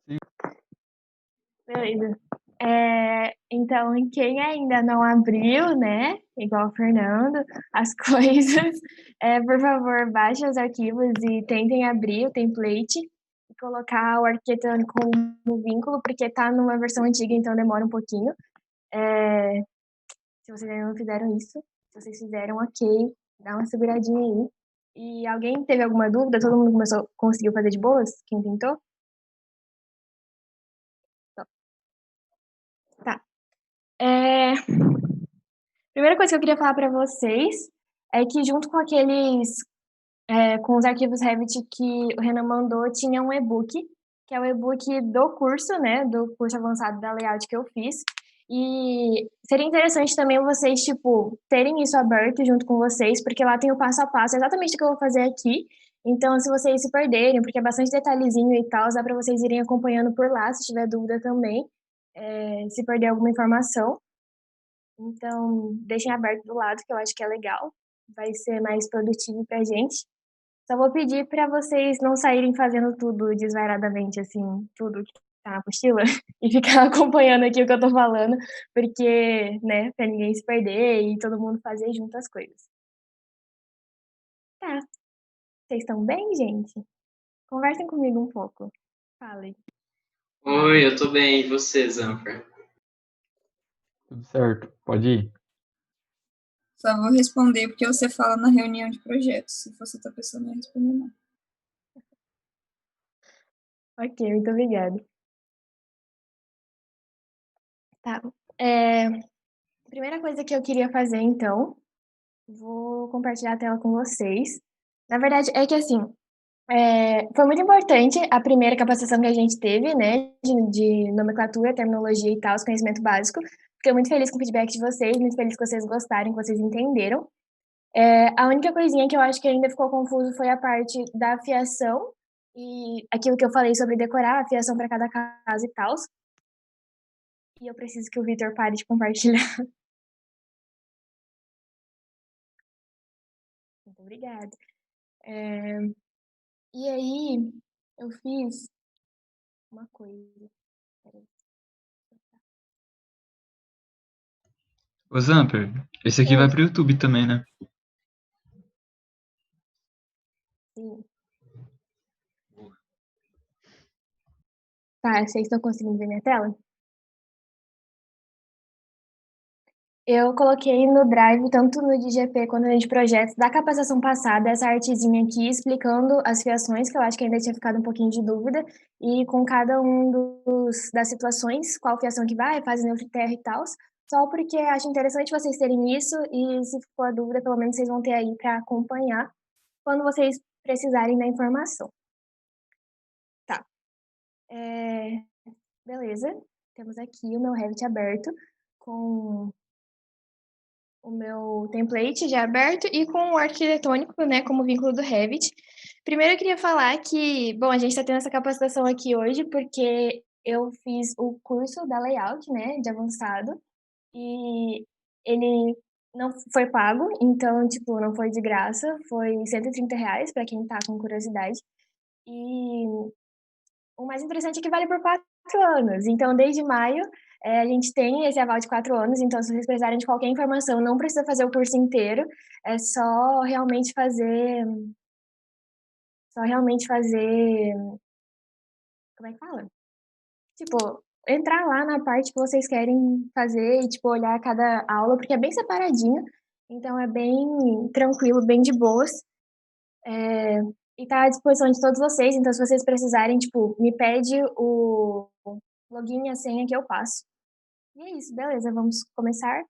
Sim. Beleza. Então, quem ainda não abriu, né, igual o Fernando, as coisas, por favor, baixem os arquivos e tentem abrir o template e colocar o arquitetônico como vínculo, porque tá numa versão antiga, então demora um pouquinho. Se vocês ainda não fizeram isso, se vocês fizeram, ok, dá uma seguradinha aí. E alguém teve alguma dúvida? Todo mundo conseguiu fazer de boas? Quem tentou? Tá. Primeira coisa que eu queria falar para vocês é que junto com com os arquivos Revit que o Renan mandou, tinha um e-book, que é o e-book do curso, né, do curso avançado da Layout que eu fiz. E seria interessante também vocês, tipo, terem isso aberto junto com vocês, porque lá tem o passo a passo, exatamente o que eu vou fazer aqui. Então, se vocês se perderem, porque é bastante detalhezinho e tal, dá para vocês irem acompanhando por lá, se tiver dúvida também, se perder alguma informação. Então, deixem aberto do lado, que eu acho que é legal. Vai ser mais produtivo pra gente. Só vou pedir para vocês não saírem fazendo tudo desvairadamente, assim, tudo que tá na apostila, e ficar acompanhando aqui o que eu tô falando, porque, né, pra ninguém se perder e todo mundo fazer junto as coisas. Tá. Vocês estão bem, gente? Conversem comigo um pouco. Falem. Oi, eu tô bem. E você, Zanfer? Tudo certo, pode ir. Só vou responder porque você fala na reunião de projetos. Se fosse outra pessoa, não ia responder, não. Ok, muito obrigada. Tá. Primeira coisa que eu queria fazer, então, vou compartilhar a tela com vocês. Na verdade, é que assim, foi muito importante a primeira capacitação que a gente teve, né, de nomenclatura, terminologia e tal, os conhecimento básico. Fiquei muito feliz com o feedback de vocês, muito feliz que vocês gostaram, que vocês entenderam. A única coisinha que eu acho que ainda ficou confuso foi a parte da fiação e aquilo que eu falei sobre decorar a fiação para cada casa e tal. E eu preciso que o Vitor pare de compartilhar. Muito obrigada. E aí, eu fiz uma coisa. Peraí. Ô Zamper, esse aqui vai pro YouTube também, né? Sim. Tá, vocês estão conseguindo ver minha tela? Eu coloquei no Drive, tanto no DGP quanto no de projetos, da capacitação passada, essa artezinha aqui explicando as fiações, que eu acho que ainda tinha ficado um pouquinho de dúvida, e com cada das situações, qual fiação que vai, fase neutro terra e tal, só porque acho interessante vocês terem isso, e se for dúvida, pelo menos vocês vão ter aí para acompanhar quando vocês precisarem da informação. Tá. Beleza. Temos aqui o meu Revit aberto, com o meu template já aberto e com o arquitetônico, né, como vínculo do Revit. Primeiro eu queria falar que, bom, a gente está tendo essa capacitação aqui hoje porque eu fiz o curso da Layout, né, de avançado, e ele não foi pago, então, tipo, não foi de graça, foi R$ 130 para quem tá com curiosidade. E o mais interessante é que vale por 4 anos. Então, desde maio, a gente tem esse aval de 4 anos. Então, se vocês precisarem de qualquer informação, não precisa fazer o curso inteiro. É só realmente fazer. Só realmente fazer. Como é que fala? Tipo, entrar lá na parte que vocês querem fazer e, tipo, olhar cada aula, porque é bem separadinho. Então, é bem tranquilo, bem de boas. E tá à disposição de todos vocês. Então, se vocês precisarem, tipo, me pede o login e a senha que eu passo. E é isso, beleza, vamos começar.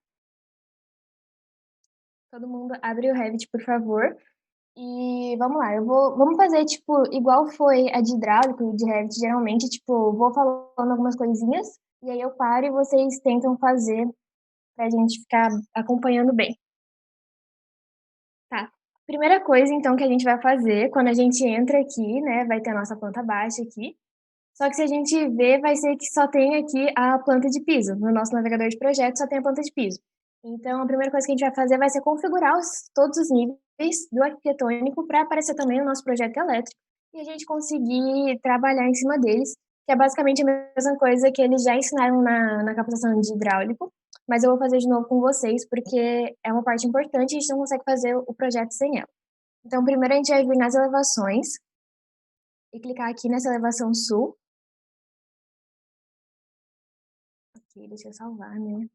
Todo mundo abre o Revit, por favor. E vamos lá, vamos fazer, tipo, igual foi a de hidráulico e de Revit, geralmente, tipo, vou falando algumas coisinhas, e aí eu paro e vocês tentam fazer pra gente ficar acompanhando bem. Tá. Primeira coisa, então, que a gente vai fazer, quando a gente entra aqui, né, vai ter a nossa planta baixa aqui, só que se a gente ver, vai ser que só tem aqui a planta de piso. No nosso navegador de projetos só tem a planta de piso. Então, a primeira coisa que a gente vai fazer vai ser configurar todos os níveis do arquitetônico para aparecer também o nosso projeto elétrico e a gente conseguir trabalhar em cima deles, que é basicamente a mesma coisa que eles já ensinaram na captação de hidráulico, mas eu vou fazer de novo com vocês, porque é uma parte importante e a gente não consegue fazer o projeto sem ela. Então, primeiro a gente vai vir nas elevações e clicar aqui nessa elevação sul. Ok, deixa eu salvar, né?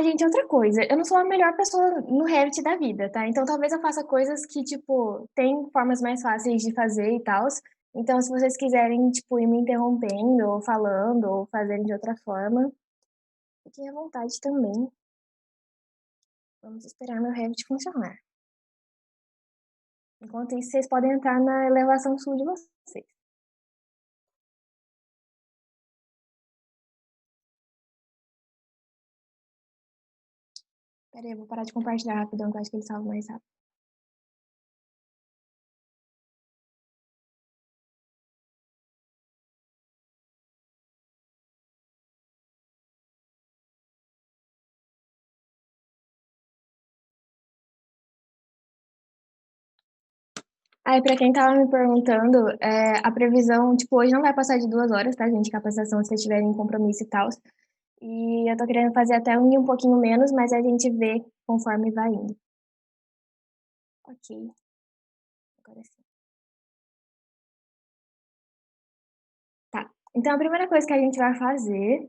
Gente, outra coisa, eu não sou a melhor pessoa no Revit da vida, tá? Então talvez eu faça coisas que, tipo, tem formas mais fáceis de fazer e tal. Então, se vocês quiserem, tipo, ir me interrompendo, ou falando, ou fazendo de outra forma, fiquem à vontade também. Vamos esperar meu Revit funcionar. Enquanto isso, vocês podem entrar na elevação sul de vocês. Pera aí, eu vou parar de compartilhar rapidão, que eu acho que ele salva mais rápido. Aí, pra quem tava me perguntando, a previsão, tipo, hoje não vai passar de 2 horas, tá, gente? Capacitação, se vocês tiverem compromisso e tal. E eu tô querendo fazer até um pouquinho menos, mas a gente vê conforme vai indo. Ok. Agora sim. Tá. Então, a primeira coisa que a gente vai fazer,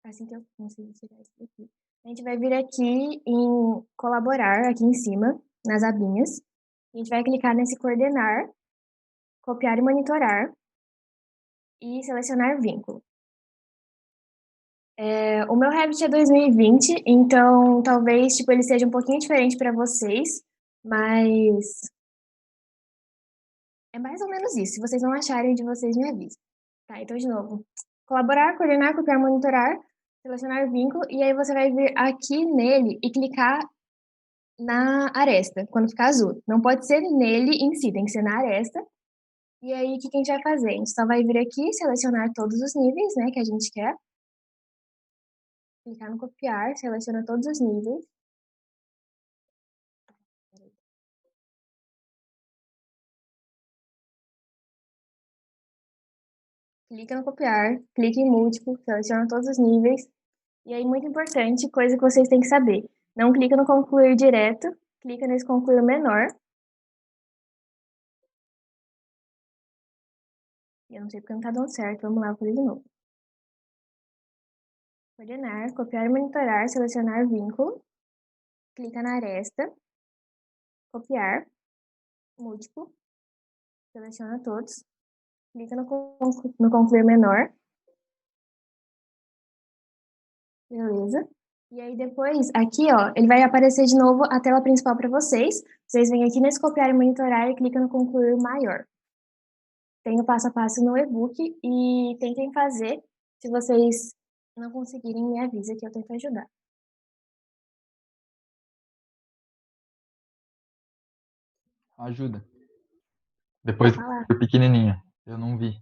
assim que eu consigo tirar isso daqui, a gente vai vir aqui em colaborar, aqui em cima, nas abinhas. A gente vai clicar nesse coordenar, copiar e monitorar, e selecionar vínculo. O meu Revit é 2020, então talvez tipo, ele seja um pouquinho diferente para vocês, mas é mais ou menos isso. Se vocês não acharem de vocês, me avisem. Tá, então de novo. Colaborar, coordenar, copiar, monitorar, selecionar vínculo, e aí você vai vir aqui nele e clicar na aresta, quando ficar azul. Não pode ser nele em si, tem que ser na aresta. E aí, o que a gente vai fazer? A gente só vai vir aqui, selecionar todos os níveis, né, que a gente quer. Clicar no copiar, seleciona todos os níveis. Clica no copiar, clica em múltiplo, seleciona todos os níveis. E aí, muito importante, coisa que vocês têm que saber. Não clica no concluir direto, clica nesse concluir menor. Eu não sei porque não tá dando certo, vamos lá, vou fazer de novo. Coordenar, copiar e monitorar, selecionar vínculo. Clica na aresta, copiar, múltiplo, seleciona todos. Clica no concluir menor. Beleza. E aí depois, aqui, ó, ele vai aparecer de novo a tela principal para vocês. Vocês vêm aqui nesse copiar e monitorar e clica no concluir maior. Tem o passo a passo no e-book e tentem fazer. Se vocês não conseguirem, me avisa que eu tento ajudar. Ajuda. Depois do Falar. concluir pequenininha. Eu não vi.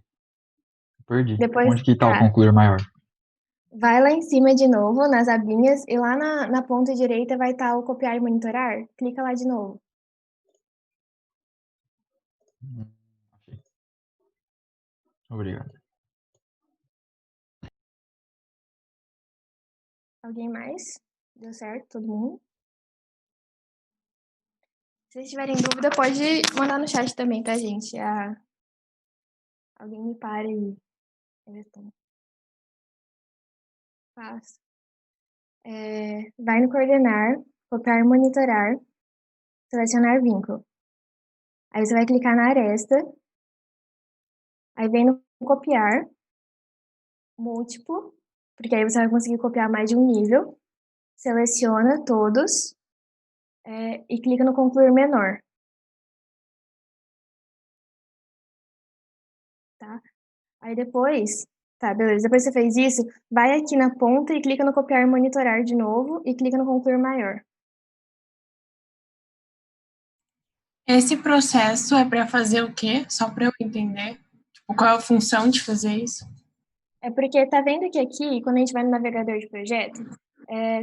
Perdi. Depois, Onde que tá o tá. concluir maior? Vai lá em cima de novo, nas abinhas, e lá na ponta direita vai estar o copiar e monitorar. Clica lá de novo. Achei. Obrigado. Alguém mais? Deu certo? Todo mundo? Se vocês tiverem dúvida, pode mandar no chat também, tá, gente? Alguém me para e eu respondo. Faço. Vai no coordenar, copiar e monitorar, selecionar vínculo. Aí você vai clicar na aresta, aí vem no copiar, múltiplo, porque aí você vai conseguir copiar mais de um nível, seleciona todos e clica no concluir menor. Tá? Aí depois, tá, beleza, depois você fez isso, vai aqui na ponta e clica no copiar e monitorar de novo e clica no concluir maior. Esse processo é para fazer o quê? Só para eu entender. Tipo, qual é a função de fazer isso? É porque tá vendo que aqui, quando a gente vai no navegador de projeto,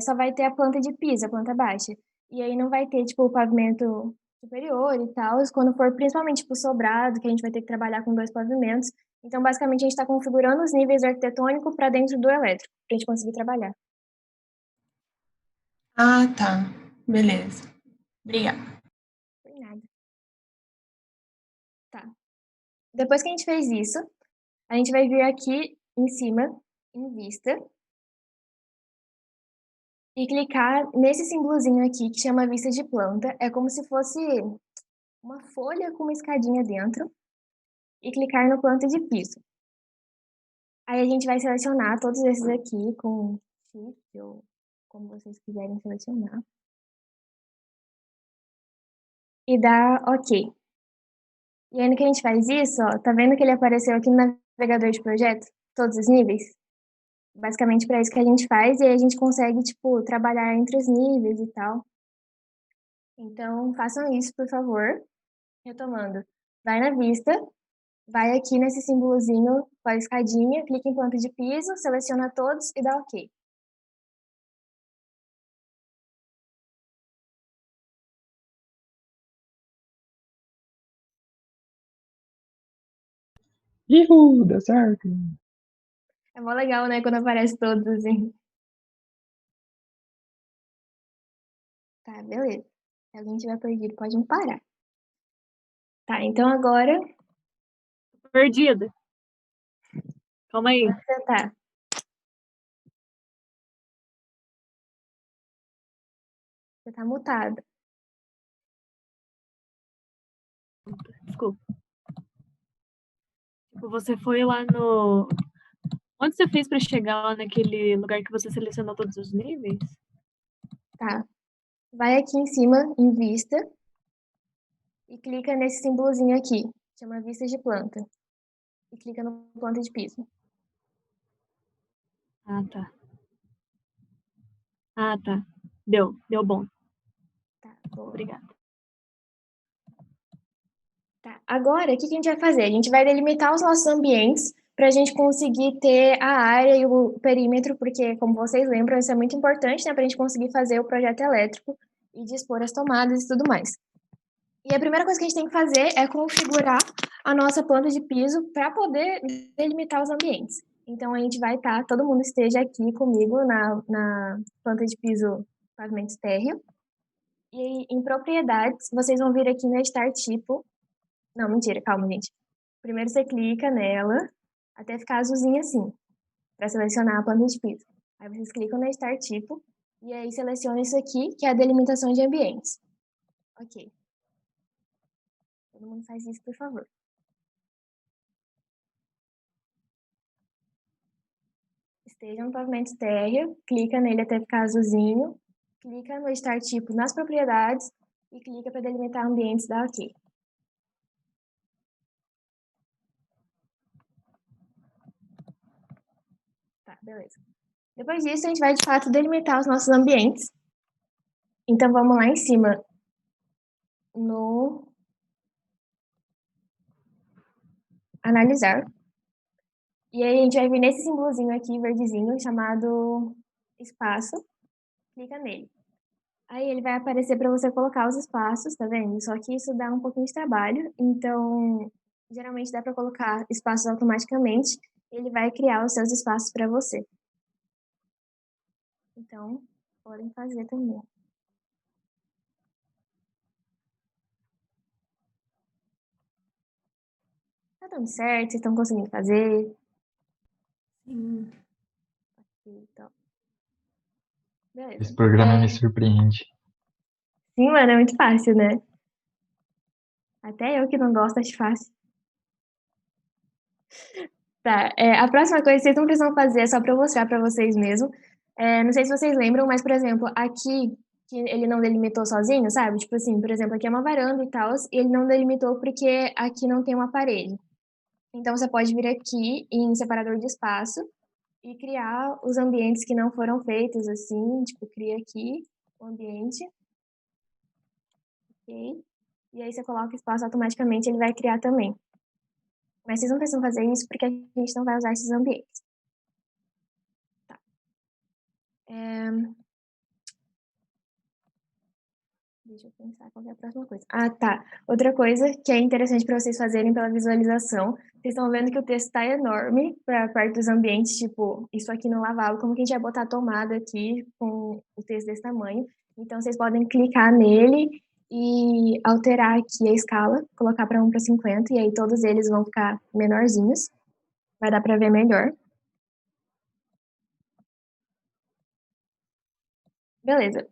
só vai ter a planta de piso, a planta baixa. E aí não vai ter, tipo, o pavimento superior e tal, quando for principalmente tipo sobrado, que a gente vai ter que trabalhar com 2 pavimentos. Então, basicamente, a gente está configurando os níveis do arquitetônico para dentro do elétrico, para a gente conseguir trabalhar. Ah, tá. Beleza. Obrigada. Por nada. Tá. Depois que a gente fez isso, a gente vai vir aqui em cima, em vista, e clicar nesse símbolozinho aqui que chama vista de planta. É como se fosse uma folha com uma escadinha dentro, e clicar no planta de piso. Aí a gente vai selecionar todos esses aqui com Shift ou como vocês quiserem selecionar. E dar OK. E aí no que a gente faz isso, ó, tá vendo que ele apareceu aqui no navegador de projeto? Todos os níveis? Basicamente para isso que a gente faz, e aí a gente consegue, tipo, trabalhar entre os níveis e tal. Então, façam isso, por favor. Retomando. Vai na vista, vai aqui nesse símbolozinho com a escadinha, clica em planta de piso, seleciona todos e dá OK. Deu certo. É mó legal, né, quando aparece todos assim. Tá, beleza. Se alguém tiver perdido, pode me parar. Tá, então agora Perdida. Calma aí. você tá. Você tá mutado. Desculpa. Tipo, você foi lá no. Onde você fez pra chegar lá naquele lugar que você selecionou todos os níveis? Tá. Vai aqui em cima, em vista, e clica nesse símbolozinho aqui. Chama vista de planta. E clica no planta de piso. Ah, tá. Ah, tá. Deu bom. Tá, boa. Obrigada. Tá. Agora, o que a gente vai fazer? A gente vai delimitar os nossos ambientes para a gente conseguir ter a área e o perímetro, porque, como vocês lembram, isso é muito importante, né, para a gente conseguir fazer o projeto elétrico e dispor as tomadas e tudo mais. E a primeira coisa que a gente tem que fazer é configurar a nossa planta de piso para poder delimitar os ambientes. Então, a gente vai estar, todo mundo esteja aqui comigo na planta de piso pavimento térreo. E em propriedades, vocês vão vir aqui no editar tipo. Não, mentira, calma, gente. Primeiro você clica nela, até ficar azulzinha assim, para selecionar a planta de piso. Aí vocês clicam no editar tipo, e aí seleciona isso aqui, que é a delimitação de ambientes. Ok. Todo mundo faz isso, por favor. Esteja no pavimento térreo, clica nele até ficar azulzinho, clica no editar tipo nas propriedades e clica para delimitar ambientes, dá OK. Tá, beleza. Depois disso, a gente vai, de fato, delimitar os nossos ambientes. Então, vamos lá em cima no analisar. E aí a gente vai vir nesse símbolozinho aqui, verdezinho, chamado espaço. Clica nele. Aí ele vai aparecer para você colocar os espaços, tá vendo? Só que isso dá um pouquinho de trabalho, então geralmente dá para colocar espaços automaticamente. Ele vai criar os seus espaços para você. Então, podem fazer também. Tá dando certo? Vocês estão conseguindo fazer? Sim. Então, beleza. Esse programa me surpreende. Sim, mano, é muito fácil, né? Até eu que não gosto, acho fácil. Tá, a próxima coisa que vocês não precisam fazer é só para eu mostrar para vocês mesmo. Não sei se vocês lembram, mas, por exemplo, aqui, que ele não delimitou sozinho, sabe? Tipo assim, por exemplo, aqui é uma varanda e tal, e ele não delimitou porque aqui não tem uma parede. Então, você pode vir aqui em separador de espaço e criar os ambientes que não foram feitos, assim, tipo, cria aqui o ambiente, ok? E aí você coloca espaço automaticamente, ele vai criar também. Mas vocês não precisam fazer isso porque a gente não vai usar esses ambientes. Tá. Deixa eu pensar qual que é a próxima coisa. Ah, tá. Outra coisa que é interessante para vocês fazerem pela visualização, vocês estão vendo que o texto está enorme para a parte dos ambientes, tipo, isso aqui no lavabo, como que a gente vai botar a tomada aqui com o texto desse tamanho. Então, vocês podem clicar nele e alterar aqui a escala, colocar para 1 para 50, e aí todos eles vão ficar menorzinhos. Vai dar para ver melhor. Beleza.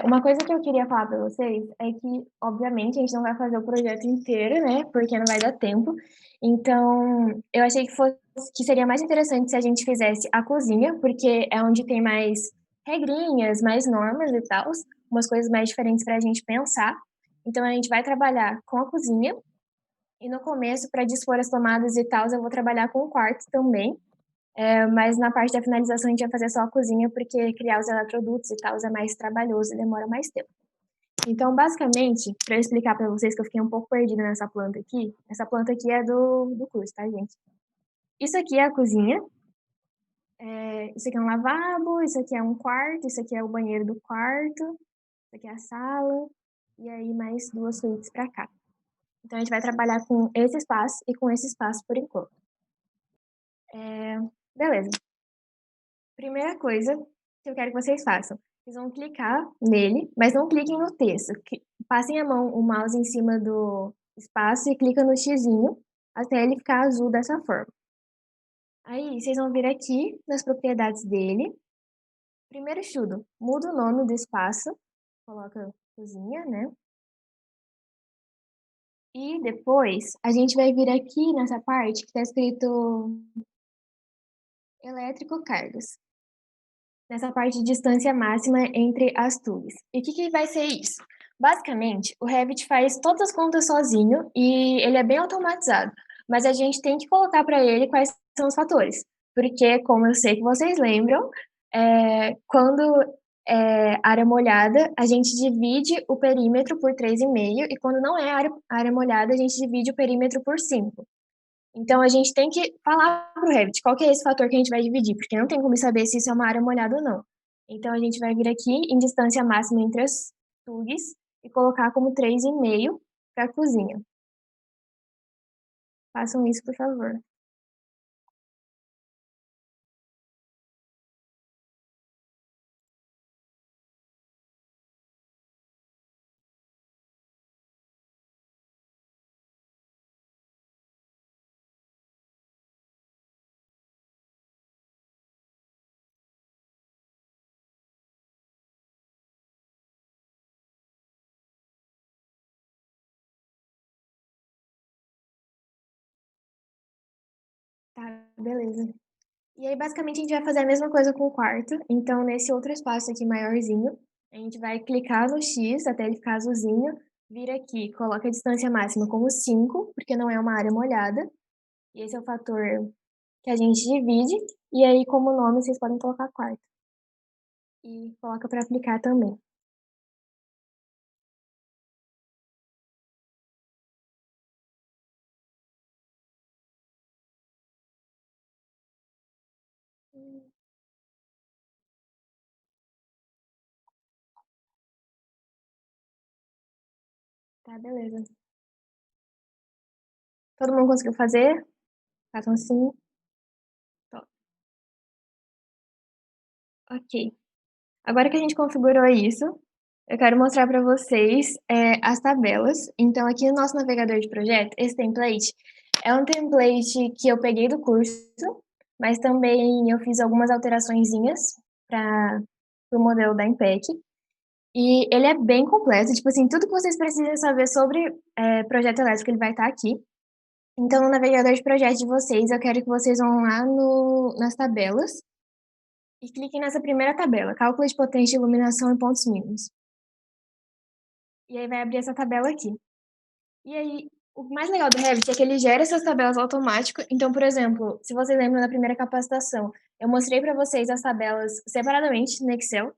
Uma coisa que eu queria falar para vocês é que, obviamente, a gente não vai fazer o projeto inteiro, né? Porque não vai dar tempo. Então, eu achei que seria mais interessante se a gente fizesse a cozinha, porque é onde tem mais regrinhas, mais normas e tal, umas coisas mais diferentes para a gente pensar. Então, a gente vai trabalhar com a cozinha. E no começo, para dispor as tomadas e tal, eu vou trabalhar com o quarto também. Mas na parte da finalização a gente vai fazer só a cozinha, porque criar os eletrodutos e tal é mais trabalhoso e demora mais tempo. Então, basicamente, para eu explicar para vocês que eu fiquei um pouco perdida nessa planta aqui, essa planta aqui é do curso, tá, gente? Isso aqui é a cozinha, isso aqui é um lavabo, isso aqui é um quarto, isso aqui é o banheiro do quarto, isso aqui é a sala, e aí mais 2 suítes para cá. Então, a gente vai trabalhar com esse espaço e com esse espaço por enquanto. Beleza. Primeira coisa que eu quero que vocês façam, vocês vão clicar nele, mas não cliquem no texto. Passem a mão, o mouse em cima do espaço e clica no xizinho até ele ficar azul dessa forma. Aí, vocês vão vir aqui nas propriedades dele. Primeiro estudo, muda o nome do espaço, coloca cozinha, né? E depois, a gente vai vir aqui nessa parte que está escrito elétrico cargas. Nessa parte de distância máxima entre as tubes. E o que vai ser isso? Basicamente, o Revit faz todas as contas sozinho e ele é bem automatizado, mas a gente tem que colocar para ele quais são os fatores, porque, como eu sei que vocês lembram, quando é área molhada, a gente divide o perímetro por 3,5 e quando não é área molhada, a gente divide o perímetro por 5. Então, a gente tem que falar para o Revit qual que é esse fator que a gente vai dividir, porque não tem como saber se isso é uma área molhada ou não. Então, a gente vai vir aqui em distância máxima entre as tugs e colocar como 3,5 para a cozinha. Façam isso, por favor. Tá, beleza. E aí, basicamente, a gente vai fazer a mesma coisa com o quarto. Então, nesse outro espaço aqui maiorzinho, a gente vai clicar no X até ele ficar azulzinho, vira aqui, coloca a distância máxima como 5, porque não é uma área molhada. E esse é o fator que a gente divide. E aí, como nome, vocês podem colocar quarto. E coloca para aplicar também. Tá, beleza. Todo mundo conseguiu fazer? Façam assim. Top. Ok. Agora que a gente configurou isso, eu quero mostrar para vocês as tabelas. Então, aqui no nosso navegador de projeto, esse template é um template que eu peguei do curso, mas também eu fiz algumas alteraçõezinhas para o modelo da Impec. E ele é bem completo, tipo assim, tudo que vocês precisam saber sobre projeto elétrico, ele vai estar aqui. Então, no navegador de projeto de vocês, eu quero que vocês vão lá nas tabelas e cliquem nessa primeira tabela, cálculo de potência de iluminação e pontos mínimos. E aí vai abrir essa tabela aqui. E aí, o mais legal do Revit é que ele gera essas tabelas automático. Então, por exemplo, se vocês lembram da primeira capacitação, eu mostrei para vocês as tabelas separadamente no Excel.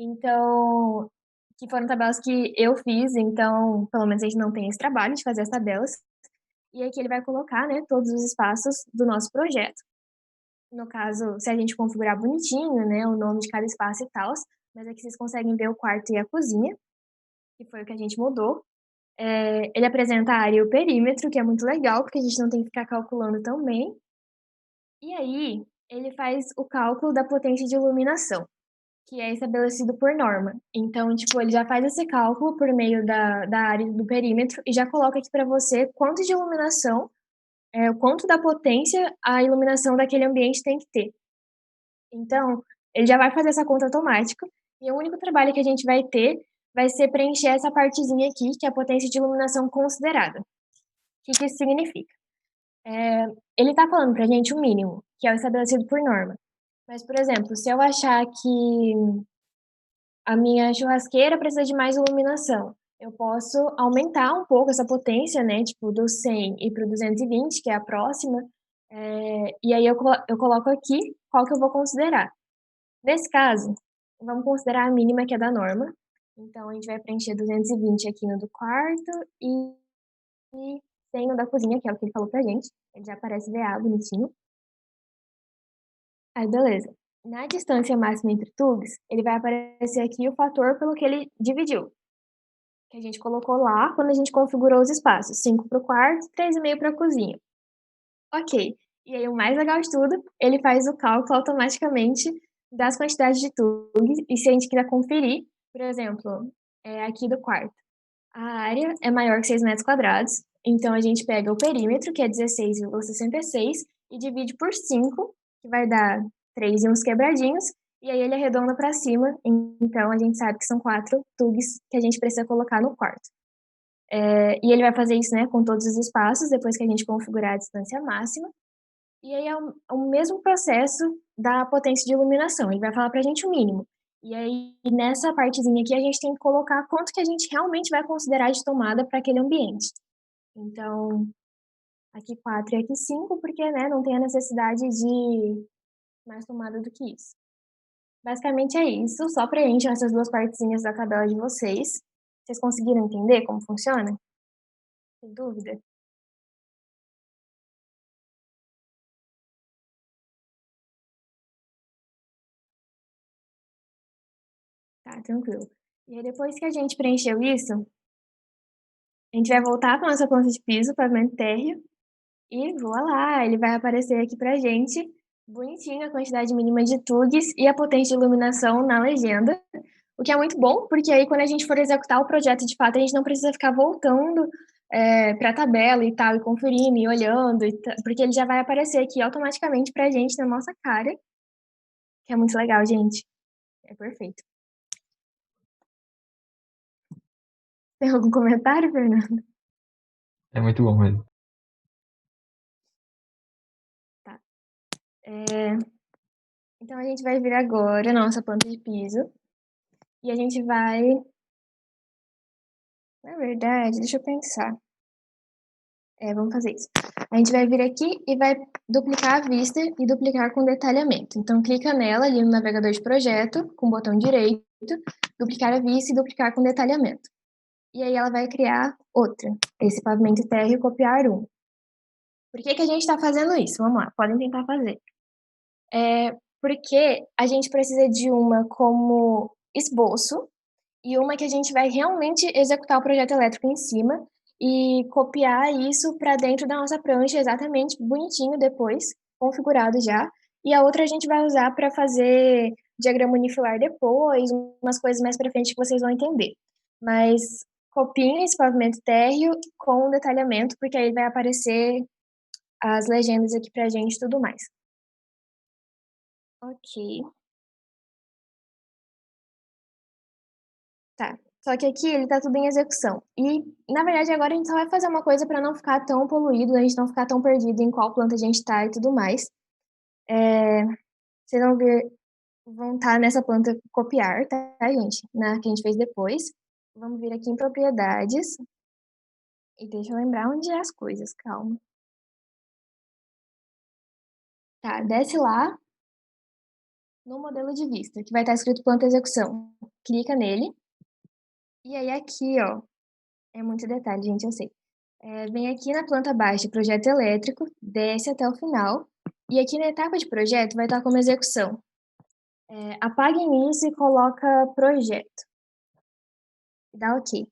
Então, que foram tabelas que eu fiz, então, pelo menos a gente não tem esse trabalho de fazer as tabelas. E aqui ele vai colocar, né, todos os espaços do nosso projeto. No caso, se a gente configurar bonitinho, né, o nome de cada espaço e tal, mas aqui vocês conseguem ver o quarto e a cozinha. que foi o que a gente mudou. Ele apresenta a área e o perímetro, que é muito legal, porque a gente não tem que ficar calculando também. E aí, ele faz o cálculo da potência de iluminação, que é estabelecido por norma. Então, tipo, ele já faz esse cálculo por meio da área e do perímetro e já coloca aqui para você quanto de iluminação, o quanto da potência a iluminação daquele ambiente tem que ter. Então, ele já vai fazer essa conta automática e o único trabalho que a gente vai ter vai ser preencher essa partezinha aqui, que é a potência de iluminação considerada. O que isso significa? Ele está falando para a gente o mínimo, que é o estabelecido por norma. Mas, por exemplo, se eu achar que a minha churrasqueira precisa de mais iluminação, eu posso aumentar um pouco essa potência, né, tipo, do 100 e para o 220, que é a próxima, e aí eu coloco aqui qual que eu vou considerar. Nesse caso, vamos considerar a mínima, que é da norma. Então, a gente vai preencher 220 aqui no do quarto e 100 no da cozinha, que é o que ele falou pra gente. Ele já aparece VA, bonitinho. Aí, beleza. Na distância máxima entre tubos, ele vai aparecer aqui o fator pelo que ele dividiu. Que a gente colocou lá quando a gente configurou os espaços. 5 para o quarto, 3,5 para a cozinha. Ok. E aí, o mais legal de tudo, ele faz o cálculo automaticamente das quantidades de tubos. E se a gente quiser conferir, por exemplo, aqui do quarto, a área é maior que 6 metros quadrados. Então, a gente pega o perímetro, que é 16,66, e divide por 5, que vai dar 3 e uns quebradinhos. E aí, ele arredonda para cima. Então, a gente sabe que são 4 tubos que a gente precisa colocar no quarto. E ele vai fazer isso, né, com todos os espaços, depois que a gente configurar a distância máxima. E aí, é o mesmo processo da potência de iluminação. Ele vai falar para a gente o mínimo. E aí, nessa partezinha aqui, a gente tem que colocar quanto que a gente realmente vai considerar de tomada para aquele ambiente. Então, aqui 4 e aqui 5, porque, né, não tem a necessidade de mais tomada do que isso. Basicamente é isso, só preenchem essas duas partezinhas da tabela de vocês. Vocês conseguiram entender como funciona? Tem dúvida? Tá, tranquilo. E aí, depois que a gente preencheu isso, a gente vai voltar para nossa planta de piso, pavimento térreo, e voa lá, ele vai aparecer aqui pra gente, bonitinho, a quantidade mínima de tugs e a potência de iluminação na legenda, o que é muito bom, porque aí quando a gente for executar o projeto de fato, a gente não precisa ficar voltando para a tabela e tal, e conferindo, e olhando, porque ele já vai aparecer aqui automaticamente pra gente na nossa cara, que é muito legal, gente. É perfeito. Tem algum comentário, Fernando? É muito bom mesmo. Tá. Então, a gente vai vir agora a nossa planta de piso. E a gente vai... Na verdade, deixa eu pensar. Vamos fazer isso. A gente vai vir aqui e vai duplicar a vista e duplicar com detalhamento. Então, clica nela ali no navegador de projeto, com o botão direito, duplicar a vista e duplicar com detalhamento. E aí ela vai criar outra, esse pavimento térreo copiar um. Por que a gente está fazendo isso? Vamos lá, podem tentar fazer. Porque a gente precisa de uma como esboço e uma que a gente vai realmente executar o projeto elétrico em cima e copiar isso para dentro da nossa prancha exatamente bonitinho depois, configurado já. E a outra a gente vai usar para fazer diagrama unifilar depois, umas coisas mais para frente que vocês vão entender. Mas copiem esse pavimento térreo com detalhamento, porque aí vai aparecer as legendas aqui pra gente e tudo mais. Ok. Tá. Só que aqui ele tá tudo em execução. E, na verdade, agora a gente só vai fazer uma coisa para não ficar tão poluído, a gente não ficar tão perdido em qual planta a gente tá e tudo mais. Vocês vão estar nessa planta copiar, tá, gente? Na que a gente fez depois. Vamos vir aqui em propriedades. E deixa eu lembrar onde é as coisas, calma. Tá, desce lá no modelo de vista, que vai estar escrito planta execução. Clica nele. E aí aqui, ó, é muito detalhe, gente, eu sei. Vem aqui na planta baixa, projeto elétrico, desce até o final. E aqui na etapa de projeto vai estar como execução. Apaguem isso e coloca projeto. e dá OK.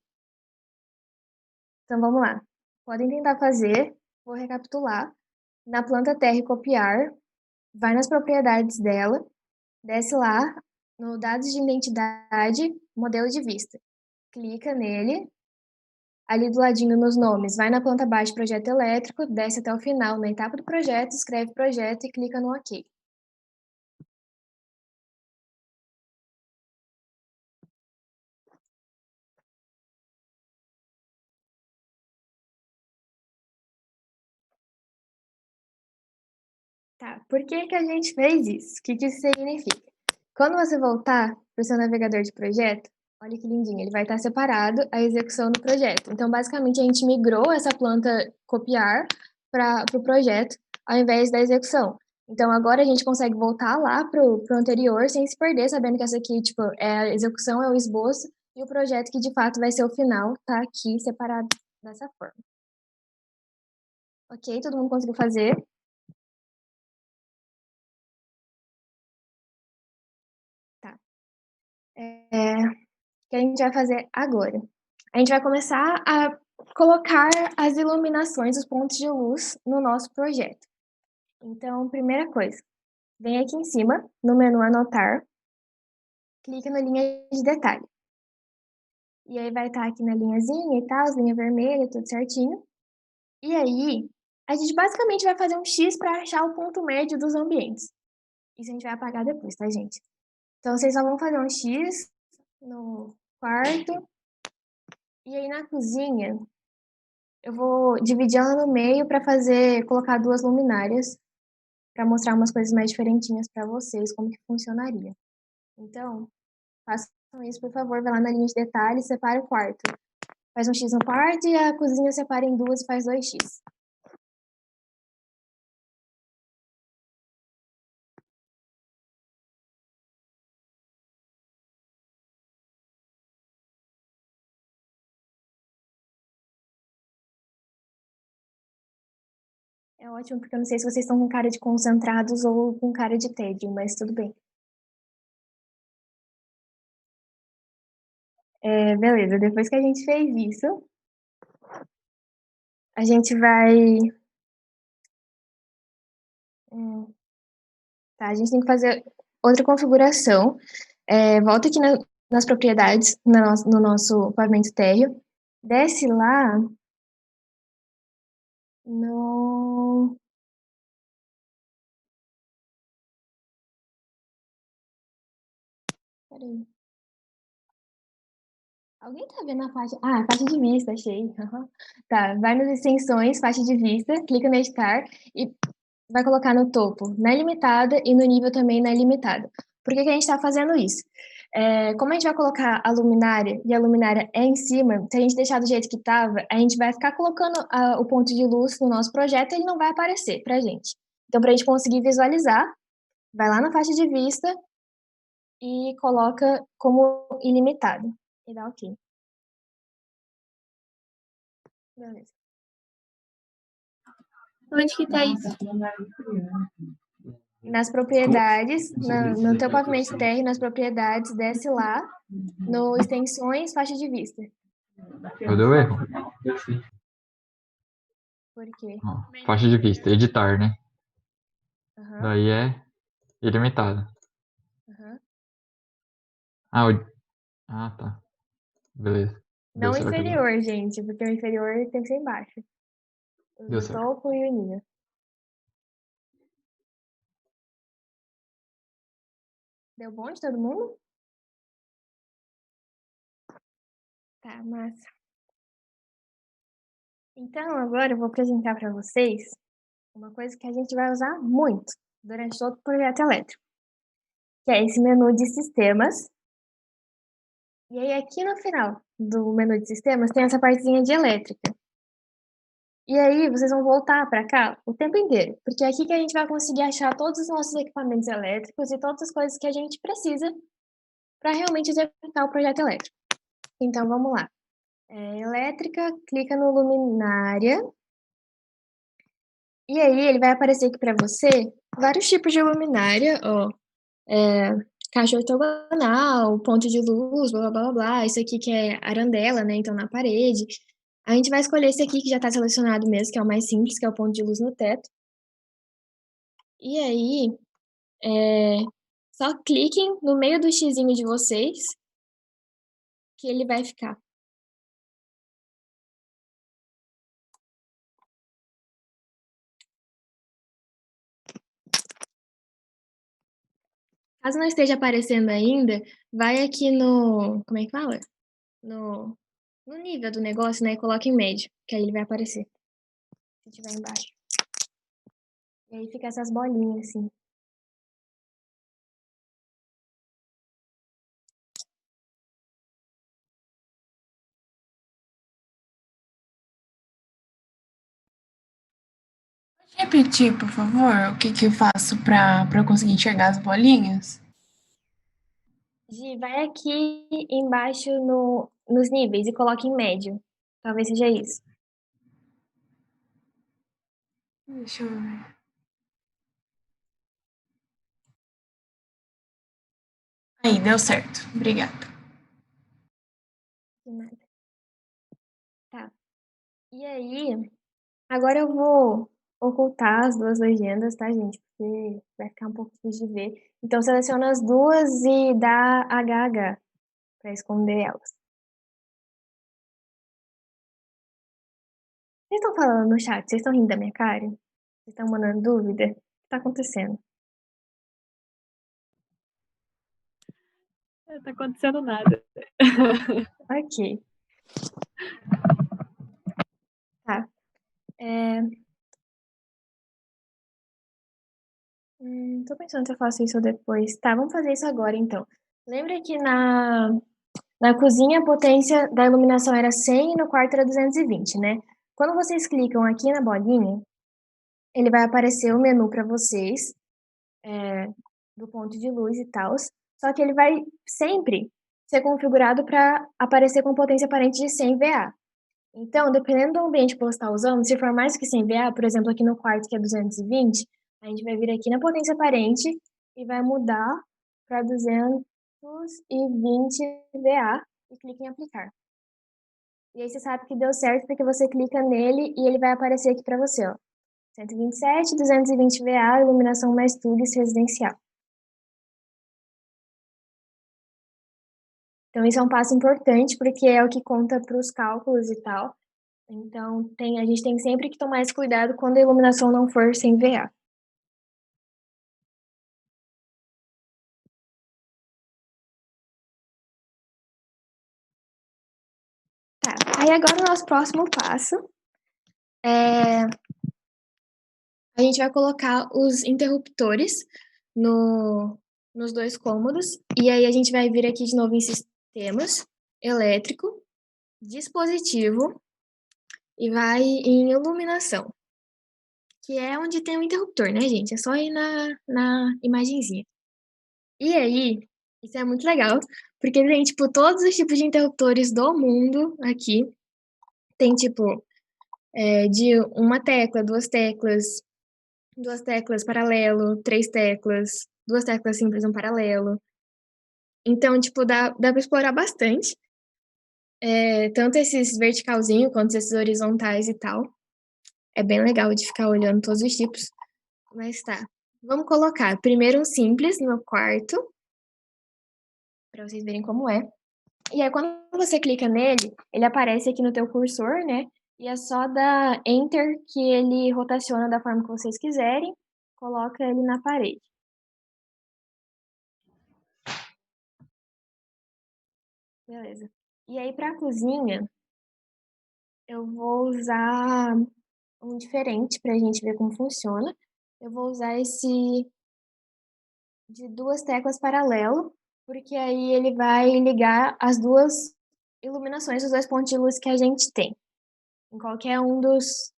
Então vamos lá. Podem tentar fazer, vou recapitular. Na planta terra e copiar, vai nas propriedades dela, desce lá no dados de identidade, modelo de vista. Clica nele, ali do ladinho nos nomes, vai na planta abaixo projeto elétrico, desce até o final, na etapa do projeto, escreve projeto e clica no OK. Tá, por que que a gente fez isso? O que que isso significa? Quando você voltar para o seu navegador de projeto, olha que lindinho, ele vai estar separado a execução do projeto. Então, basicamente, a gente migrou essa planta copiar para o projeto, ao invés da execução. Então, agora a gente consegue voltar lá para o anterior, sem se perder, sabendo que essa aqui, tipo, é a execução, é o esboço, e o projeto que, de fato, vai ser o final, tá aqui separado dessa forma. Ok? Todo mundo conseguiu fazer? Tá. O que a gente vai fazer agora? A gente vai começar a colocar as iluminações, os pontos de luz no nosso projeto. Então, primeira coisa, vem aqui em cima, no menu anotar, clica na linha de detalhe. E aí vai estar aqui na linhazinha e tal, linha vermelha, tudo certinho. E aí, a gente basicamente vai fazer um X para achar o ponto médio dos ambientes. Isso a gente vai apagar depois, tá, gente? Então, vocês só vão fazer um X no quarto. E aí, na cozinha, eu vou dividir ela no meio para colocar duas luminárias, para mostrar umas coisas mais diferentinhas para vocês, como que funcionaria. Então, façam isso, por favor, vai lá na linha de detalhes, separa o quarto. Faz um X no quarto e a cozinha separa em duas e faz 2x. É ótimo, porque eu não sei se vocês estão com cara de concentrados ou com cara de tédio, mas tudo bem. Beleza, depois que a gente fez isso, a gente vai... Tá, a gente tem que fazer outra configuração. Volta aqui nas propriedades, no nosso pavimento térreo. Desce lá no... Peraí. Alguém tá vendo a faixa? Ah, faixa de vista, achei. Uhum. Tá, vai nas extensões, faixa de vista, clica no editar e vai colocar no topo na ilimitada e no nível também na ilimitada. Por que que a gente está fazendo isso? Como a gente vai colocar a luminária e a luminária é em cima, se a gente deixar do jeito que estava, a gente vai ficar colocando o ponto de luz no nosso projeto e ele não vai aparecer pra gente. Então, para a gente conseguir visualizar, vai lá na faixa de vista e coloca como ilimitado. E dá OK. Beleza. Onde que tá isso? Nas propriedades, no teu pavimento térreo, nas propriedades, desce lá, no extensões, faixa de vista. Eu deu erro. Por quê? Ó, faixa de vista, editar, né? Aham, Daí é ilimitado. aham. Tá. Beleza. Não Deu certo aqui. inferior, gente, porque o inferior tem que ser embaixo. Deu O certo. topo e o nível. Deu bom de todo mundo? Tá, massa. Então, agora eu vou apresentar para vocês uma coisa que a gente vai usar muito durante todo o projeto elétrico, que é esse menu de sistemas. E aí, aqui no final do menu de sistemas, tem essa partezinha de elétrica. E aí, vocês vão voltar para cá o tempo inteiro, porque é aqui que a gente vai conseguir achar todos os nossos equipamentos elétricos e todas as coisas que a gente precisa para realmente executar o projeto elétrico. Então, vamos lá. Elétrica, clica no luminária. E aí, ele vai aparecer aqui para você vários tipos de luminária, ó. caixa ortogonal, ponto de luz, blá, blá, blá, blá. Isso aqui que é arandela, né? Então, na parede. A gente vai escolher esse aqui que já está selecionado mesmo, que é o mais simples, que é o ponto de luz no teto. E aí, só cliquem no meio do xizinho de vocês, que ele vai ficar. Caso não esteja aparecendo ainda, vai aqui no... Como é que fala? No nível do negócio, né? E coloca em médio, que aí ele vai aparecer. Se tiver embaixo. E aí fica essas bolinhas, assim. Pode repetir, por favor, o que que eu faço para eu conseguir enxergar as bolinhas? Gi, vai aqui embaixo nos níveis e coloca em médio. Talvez seja isso. Deixa eu ver. Aí, deu certo. Obrigada. De nada. Tá. E aí, agora eu vou ocultar as duas legendas, tá, gente? Porque vai ficar um pouco difícil de ver. Então, seleciona as duas e dá HH pra esconder elas. Vocês estão falando no chat? Vocês estão rindo da minha cara? Vocês estão mandando dúvida? O que tá acontecendo? Não tá acontecendo nada. Ok. Tá. Tô pensando se eu faço isso depois. Tá, vamos fazer isso agora, então. Lembra que na cozinha a potência da iluminação era 100 e no quarto era 220, né? Quando vocês clicam aqui na bolinha, ele vai aparecer o menu para vocês, do ponto de luz e tal. Só que ele vai sempre ser configurado para aparecer com potência aparente de 100 VA. Então, dependendo do ambiente que você está usando, se for mais que 100 VA, por exemplo, aqui no quarto que é 220, a gente vai vir aqui na potência aparente e vai mudar para 220 VA e clica em aplicar. E aí você sabe que deu certo porque você clica nele e ele vai aparecer aqui para você, ó. 127, 220 VA, iluminação mais tubos residencial. Então, isso é um passo importante porque é o que conta para os cálculos e tal. Então, a gente tem sempre que tomar esse cuidado quando a iluminação não for sem VA. Tá, aí agora o nosso próximo passo a gente vai colocar os interruptores nos dois cômodos, e aí a gente vai vir aqui de novo em sistemas, elétrico, dispositivo, e vai em iluminação, que é onde tem o interruptor, né, gente? É só ir na imagenzinha. E aí, isso é muito legal, porque tem, tipo, todos os tipos de interruptores do mundo aqui. Tem, tipo, de uma tecla, duas teclas paralelo, três teclas, duas teclas simples, um paralelo. Então, tipo, dá pra explorar bastante. Tanto esses verticalzinhos quanto esses horizontais e tal. É bem legal de ficar olhando todos os tipos. Mas tá. Vamos colocar primeiro um simples no quarto, pra vocês verem como é. E aí, quando você clica nele, ele aparece aqui no teu cursor, né? E é só dar Enter que ele rotaciona da forma que vocês quiserem. Coloca ele na parede. Beleza. E aí, pra cozinha, eu vou usar um diferente pra gente ver como funciona. Eu vou usar esse de duas teclas paralelo, porque aí ele vai ligar as duas iluminações, os dois pontos de luz que a gente tem. Em qualquer um das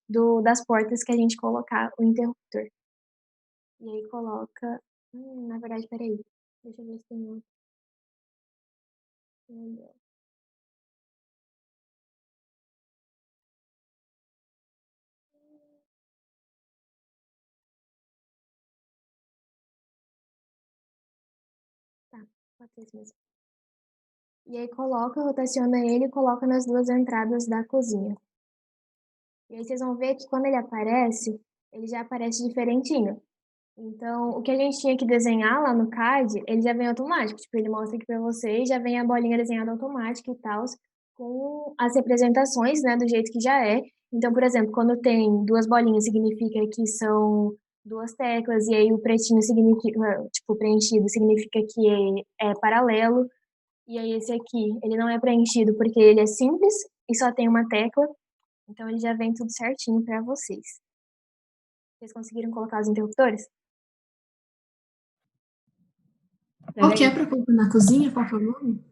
portas que a gente colocar o interruptor. E aí coloca... na verdade, peraí. Deixa eu ver se tem outro. Tá. Matheus mesmo. E aí rotaciona ele e coloca nas duas entradas da cozinha. E aí vocês vão ver que quando ele já aparece diferentinho. Então, o que a gente tinha que desenhar lá no CAD, ele já vem automático. Tipo, ele mostra aqui para vocês, já vem a bolinha desenhada automática e tal, com as representações, né, do jeito que já é. Então, por exemplo, quando tem duas bolinhas, significa que são duas teclas, e aí o pretinho significa, tipo, preenchido, significa que é paralelo. E aí esse aqui, ele não é preenchido porque ele é simples e só tem uma tecla. Então, ele já vem tudo certinho para vocês. Vocês conseguiram colocar os interruptores? Qual que é para colocar na cozinha? Qual que é o nome?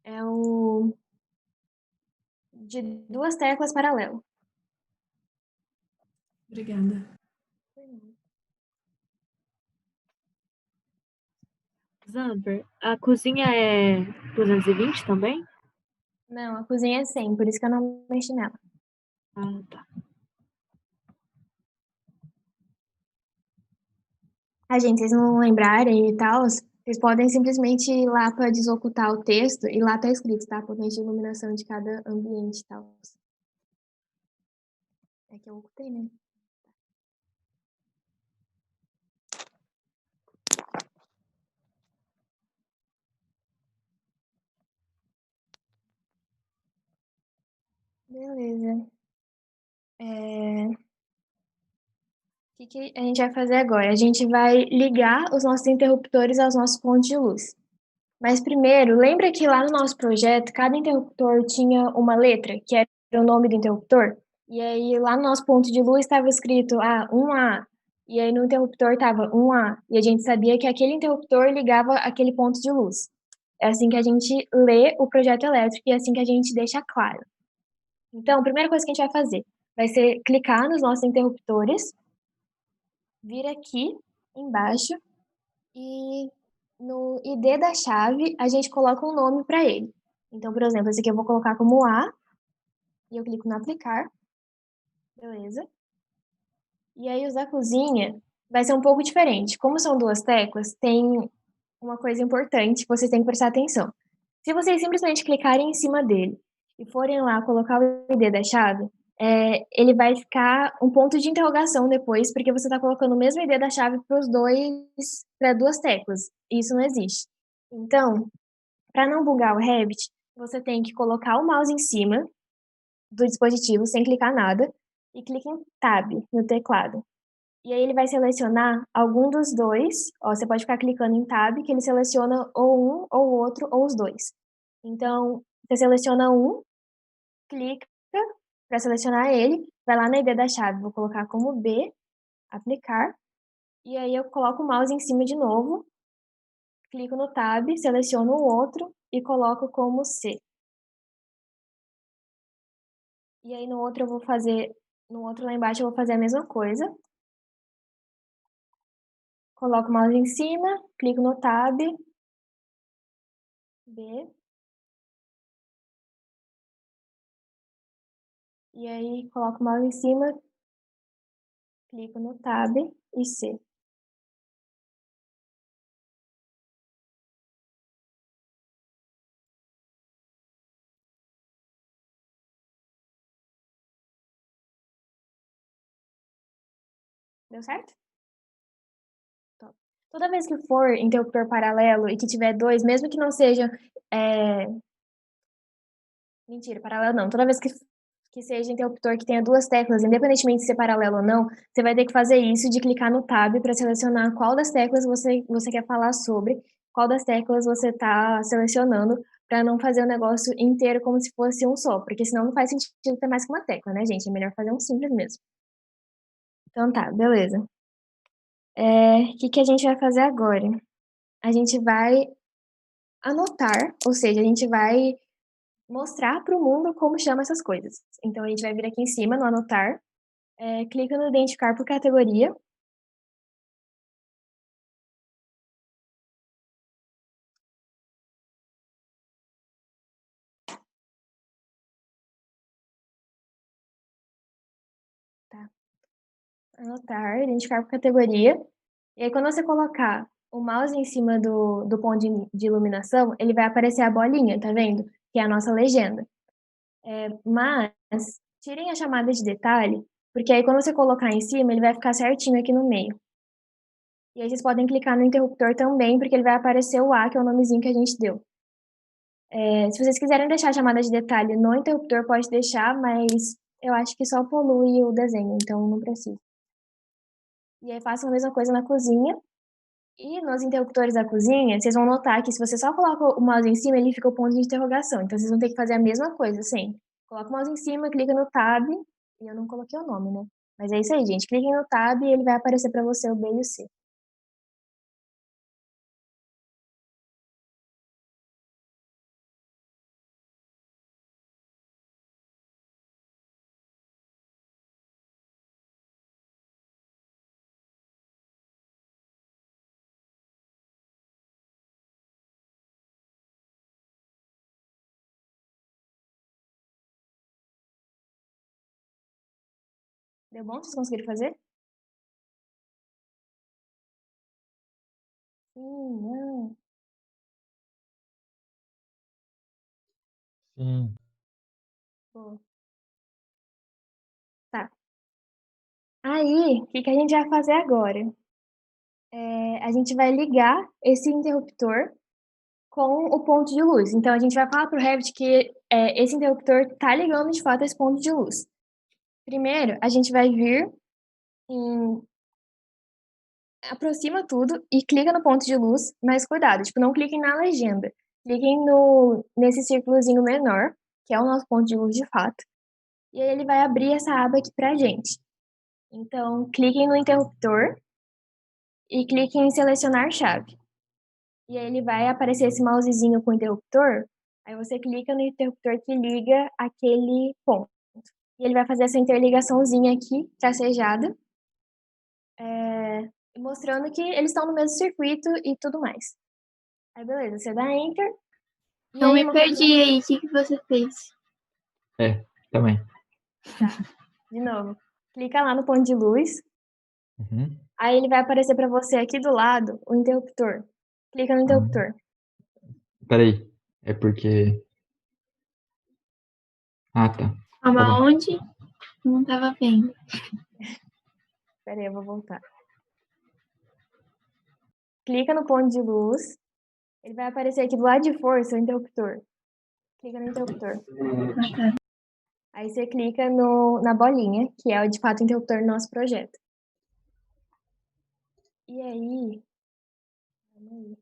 É o de duas teclas paralelo. Obrigada. Zamper, a cozinha é 220 também? Não, a cozinha é 100, por isso que eu não mexi nela. Ah, tá. Gente, vocês não lembrarem e tal, vocês podem simplesmente ir lá para desocultar o texto e lá tá escrito, tá? Potência de iluminação de cada ambiente e tal. É que eu ocultei, né? Beleza. O que a gente vai fazer agora? A gente vai ligar os nossos interruptores aos nossos pontos de luz. Mas primeiro, lembra que lá no nosso projeto, cada interruptor tinha uma letra, que era o nome do interruptor? E aí lá no nosso ponto de luz estava escrito 1A. E aí no interruptor estava 1A. E a gente sabia que aquele interruptor ligava aquele ponto de luz. É assim que a gente lê o projeto elétrico e é assim que a gente deixa claro. Então, a primeira coisa que a gente vai fazer vai ser clicar nos nossos interruptores, vir aqui embaixo e no ID da chave a gente coloca um nome para ele. Então, por exemplo, esse aqui eu vou colocar como A e eu clico no aplicar. Beleza. E aí os da cozinha vai ser um pouco diferente. Como são duas teclas, tem uma coisa importante que vocês têm que prestar atenção. Se vocês simplesmente clicarem em cima dele e forem lá colocar o ID da chave, ele vai ficar um ponto de interrogação depois, porque você está colocando o mesmo ID da chave para duas teclas. Isso não existe. Então, para não bugar o Revit, você tem que colocar o mouse em cima do dispositivo sem clicar nada e clique em Tab no teclado. E aí ele vai selecionar algum dos dois. Ó, você pode ficar clicando em Tab, que ele seleciona ou um, ou o outro, ou os dois. Então, você seleciona um, clica para selecionar ele, vai lá na ID da chave, vou colocar como B, aplicar, e aí eu coloco o mouse em cima de novo, clico no Tab, seleciono o outro e coloco como C. E aí no outro lá embaixo eu vou fazer a mesma coisa. Coloco o mouse em cima, clico no Tab, B. E aí coloco o mouse em cima, clico no Tab e C. Deu certo? Top. Toda vez que for interruptor paralelo e que tiver dois, mesmo que não seja. Mentira, paralelo não. Toda vez que seja interruptor que tenha duas teclas, independentemente de ser paralelo ou não, você vai ter que fazer isso de clicar no Tab para selecionar qual das teclas você quer falar sobre, qual das teclas você está selecionando, para não fazer o negócio inteiro como se fosse um só, porque senão não faz sentido ter mais que uma tecla, né, gente? É melhor fazer um simples mesmo. Então tá, beleza. O que a gente vai fazer agora? A gente vai anotar, ou seja, a gente vai mostrar para o mundo como chama essas coisas. Então, a gente vai vir aqui em cima no anotar, clica no identificar por categoria. Tá. Anotar, identificar por categoria. E aí, quando você colocar o mouse em cima do ponto de iluminação, ele vai aparecer a bolinha, tá vendo? Que é a nossa legenda. Mas tirem a chamada de detalhe, porque aí quando você colocar em cima, ele vai ficar certinho aqui no meio. E aí vocês podem clicar no interruptor também, porque ele vai aparecer o A, que é o nomezinho que a gente deu. Se vocês quiserem deixar a chamada de detalhe no interruptor, pode deixar, mas eu acho que só polui o desenho, então não precisa. E aí façam a mesma coisa na cozinha. E nos interruptores da cozinha, vocês vão notar que se você só coloca o mouse em cima, ele fica o ponto de interrogação. Então vocês vão ter que fazer a mesma coisa, sempre. Coloca o mouse em cima, clica no tab, e eu não coloquei o nome, né? Mas é isso aí, gente. Cliquem no tab e ele vai aparecer para você o B e o C. Deu bom? Vocês conseguiram fazer? Sim, não. Sim. Boa. Tá. Aí, o que a gente vai fazer agora? A gente vai ligar esse interruptor com o ponto de luz. Então, a gente vai falar para o Revit que esse interruptor está ligando de fato esse ponto de luz. Primeiro, a gente vai vir em... aproxima tudo e clica no ponto de luz, mas cuidado, tipo, não cliquem na legenda. Cliquem nesse círculozinho menor, que é o nosso ponto de luz de fato. E aí ele vai abrir essa aba aqui pra gente. Então, cliquem no interruptor e cliquem em selecionar chave. E aí ele vai aparecer esse mousezinho com o interruptor, aí você clica no interruptor que liga aquele ponto. E ele vai fazer essa interligaçãozinha aqui, tracejada, mostrando que eles estão no mesmo circuito e tudo mais. Aí beleza, você dá Enter. Eu me perdi aí, o que você fez? Também. Tá, de novo. Clica lá no ponto de luz. Uhum. Aí ele vai aparecer para você aqui do lado o interruptor. Clica no interruptor. Peraí, é porque... Ah, tá. Tava onde? Não tava vendo. Pera aí, eu vou voltar. Clica no ponto de luz. Ele vai aparecer aqui do lado de força o interruptor. Clica no interruptor. Ah, tá. Aí você clica na bolinha, que é de fato o interruptor do nosso projeto. E aí... Calma aí.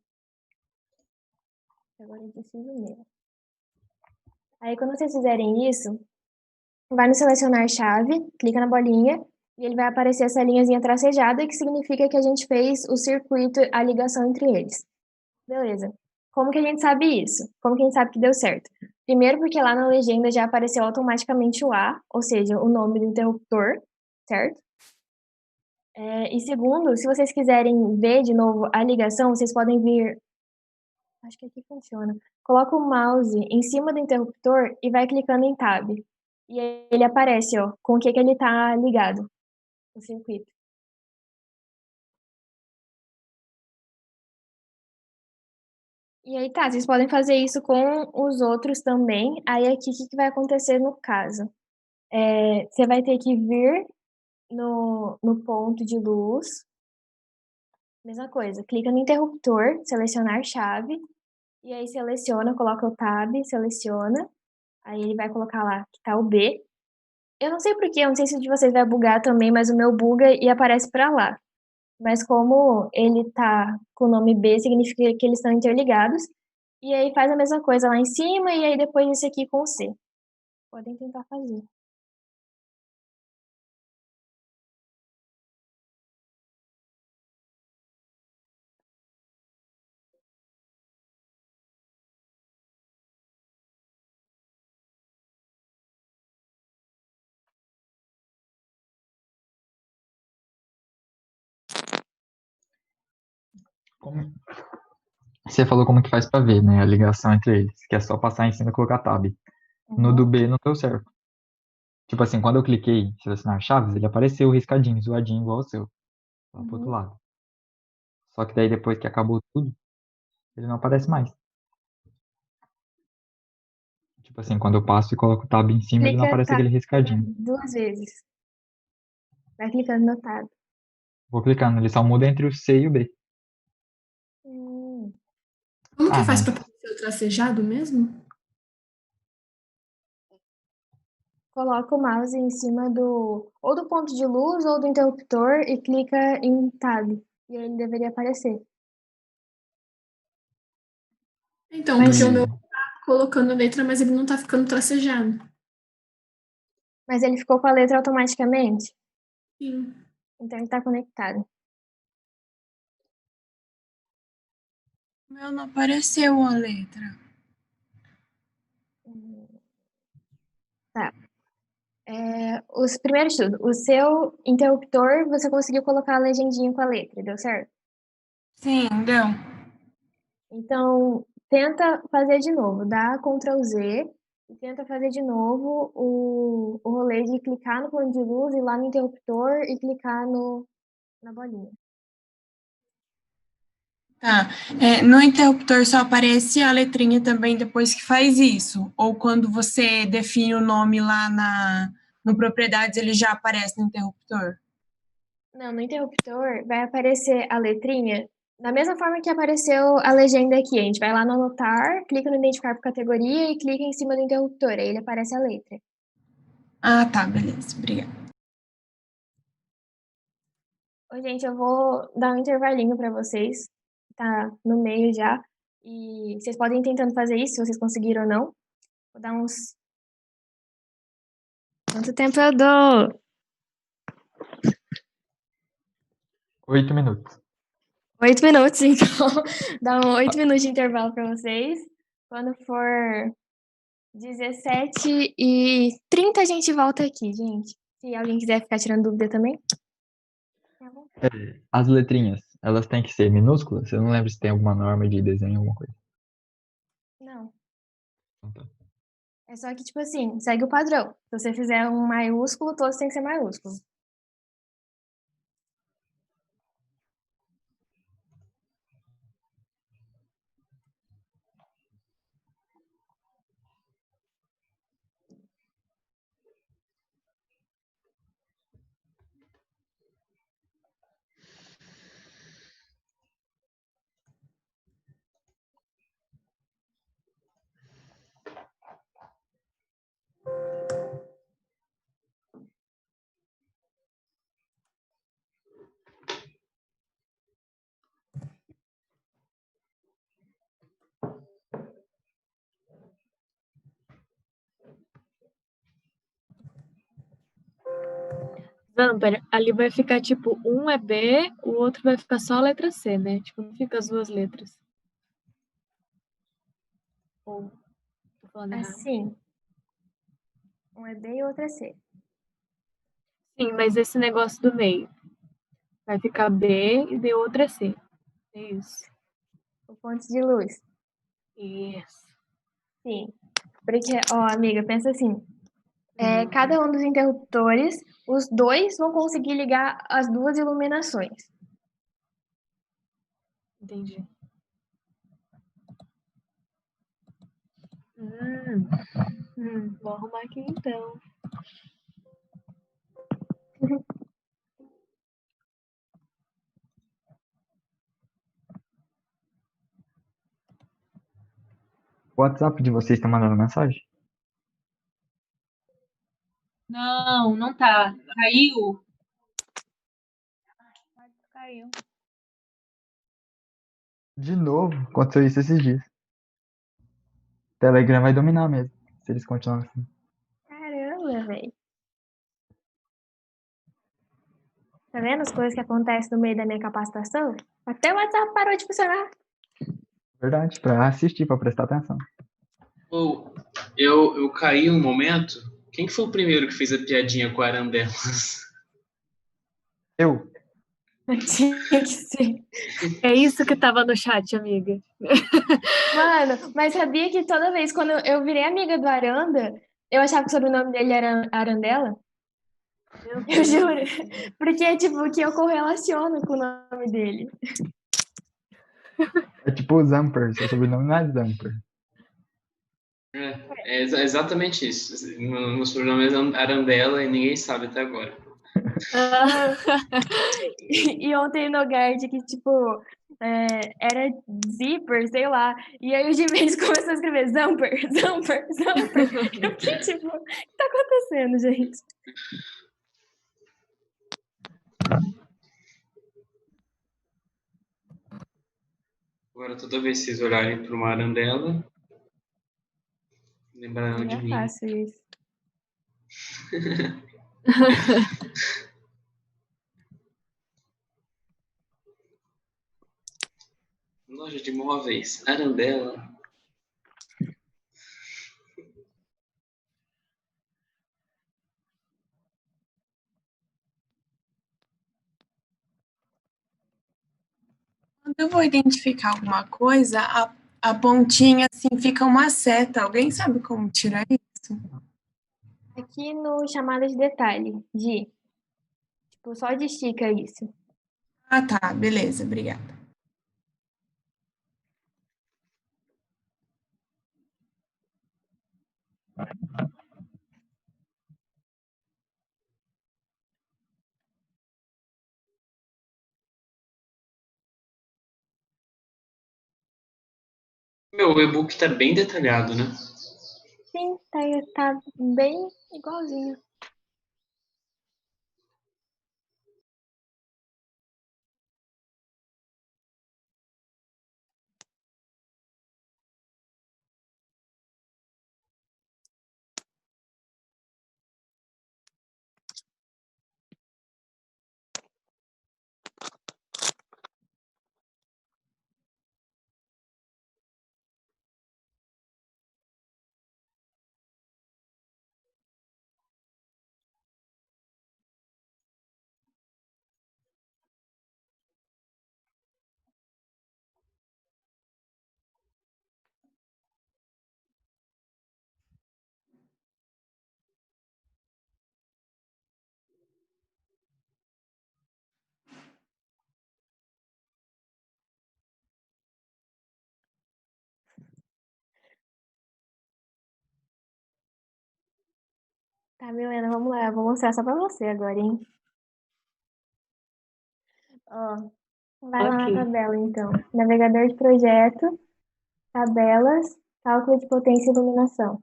Agora eu preciso mesmo. Aí quando vocês fizerem isso, vai no selecionar chave, clica na bolinha, e ele vai aparecer essa linhazinha tracejada, que significa que a gente fez o circuito, a ligação entre eles. Beleza. Como que a gente sabe isso? Como que a gente sabe que deu certo? Primeiro porque lá na legenda já apareceu automaticamente o A, ou seja, o nome do interruptor, certo? E segundo, se vocês quiserem ver de novo a ligação, vocês podem vir... Acho que aqui funciona. Coloca o mouse em cima do interruptor e vai clicando em Tab. E aí ele aparece, ó, com o que ele tá ligado, o circuito. E aí tá, vocês podem fazer isso com os outros também. Aí aqui, o que vai acontecer no caso? Você vai ter que vir no ponto de luz. Mesma coisa, clica no interruptor, selecionar chave. E aí seleciona, coloca o Tab, seleciona. Aí ele vai colocar lá que tá o B. Eu não sei porquê, eu não sei se o de vocês vai bugar também, mas o meu buga e aparece pra lá. Mas como ele tá com o nome B, significa que eles estão interligados. E aí faz a mesma coisa lá em cima e aí depois isso aqui com o C. Podem tentar fazer. Você falou como que faz pra ver, né? A ligação entre eles, que é só passar em cima e colocar tab. No do B não deu certo. Tipo assim, quando eu cliquei em selecionar chaves, ele apareceu riscadinho, zoadinho, igual o seu. Lá pro outro lado. Só que daí depois que acabou tudo, ele não aparece mais. Tipo assim, quando eu passo e coloco o tab em cima, ele não Clica aparece tab aquele riscadinho. 2 vezes. Vai clicando no tab. Vou clicando, ele só muda entre o C e o B. Como que Ah, faz mas pra aparecer o tracejado mesmo? Coloca o mouse em cima ou do ponto de luz ou do interruptor e clica em tab. E aí ele deveria aparecer. Então, porque o meu tá colocando letra, mas ele não tá ficando tracejado. Mas ele ficou com a letra automaticamente? Sim. Então ele tá conectado. O meu não apareceu a letra. Tá. Primeiro de tudo, o seu interruptor, você conseguiu colocar a legendinha com a letra, deu certo? Sim, deu. Então, tenta fazer de novo, dá Ctrl Z e tenta fazer de novo o rolê de clicar no plano de luz, ir lá no interruptor e clicar na bolinha. Tá. No interruptor só aparece a letrinha também depois que faz isso? Ou quando você define o nome lá no propriedades, ele já aparece no interruptor? Não, no interruptor vai aparecer a letrinha da mesma forma que apareceu a legenda aqui. A gente vai lá no anotar, clica no identificar por categoria e clica em cima do interruptor. Aí ele aparece a letra. Ah, tá, beleza. Obrigada. Ô, gente, eu vou dar um intervalinho para vocês. Tá no meio já. E vocês podem ir tentando fazer isso, se vocês conseguiram ou não. Vou dar uns... Quanto tempo eu dou? 8 minutos. 8 minutos, então. Dá 8 minutos de intervalo para vocês. Quando for 17h30 a gente volta aqui, gente. Se alguém quiser ficar tirando dúvida também. Tá bom. As letrinhas, elas têm que ser minúsculas? Eu não lembro se tem alguma norma de desenho, alguma coisa. Não. Então tá. É só que, tipo assim, segue o padrão. Se você fizer um maiúsculo, todos têm que ser maiúsculos. Zamper, ali vai ficar tipo, um é B, o outro vai ficar só a letra C, né? Tipo, não fica as duas letras. Ou, tô falando errado. Assim. Um é B e o outro é C. Sim, mas esse negócio do meio. Vai ficar B e de outra é C. É isso. O ponto de luz. Isso. Sim. Porque, ó, amiga, pensa assim. Cada um dos interruptores, os dois vão conseguir ligar as duas iluminações. Entendi. Vou arrumar aqui então. O WhatsApp de vocês tá mandando mensagem? Não, não tá. Caiu. Caiu. De novo, aconteceu isso esses dias. Telegram vai dominar mesmo, se eles continuarem assim. Caramba, velho. Tá vendo as coisas que acontecem no meio da minha capacitação? Até o WhatsApp parou de funcionar. Verdade, pra assistir, pra prestar atenção. Ou eu caí um momento. Quem que foi o primeiro que fez a piadinha com a Arandelas? Eu. Tinha que ser. É isso que tava no chat, amiga. Mano, mas sabia que toda vez quando eu virei amiga do Aranda, eu achava que o sobrenome dele era Arandela? Eu juro. Porque, tipo, que eu correlaciono com o nome dele. É tipo Zamper, seu sobrenome não é Zamper. É exatamente isso. Meu sobrenome é Arandela e ninguém sabe até agora. E ontem no Gerd que, tipo, era zipper, sei lá. E aí o Gimenez começou a escrever Zamper, Zamper, Zamper. Eu fiquei tipo, o que tá acontecendo, gente? Agora, toda vez que vocês olharem para uma Arandela, lembrarão Não de é mim. fácil isso. Loja de móveis, Arandela. Quando eu vou identificar alguma coisa, a pontinha assim fica uma seta. Alguém sabe como tirar isso? Aqui no chamada de detalhe, tipo, só de estica isso. Ah, tá, beleza, obrigada. Meu, o e-book tá bem detalhado, né? Sim, tá bem igualzinho. Tá, Milena, vamos lá. Eu vou mostrar só pra você agora, hein? Ó, vai lá na Ok. tabela, então. Navegador de projeto, tabelas, cálculo de potência e iluminação.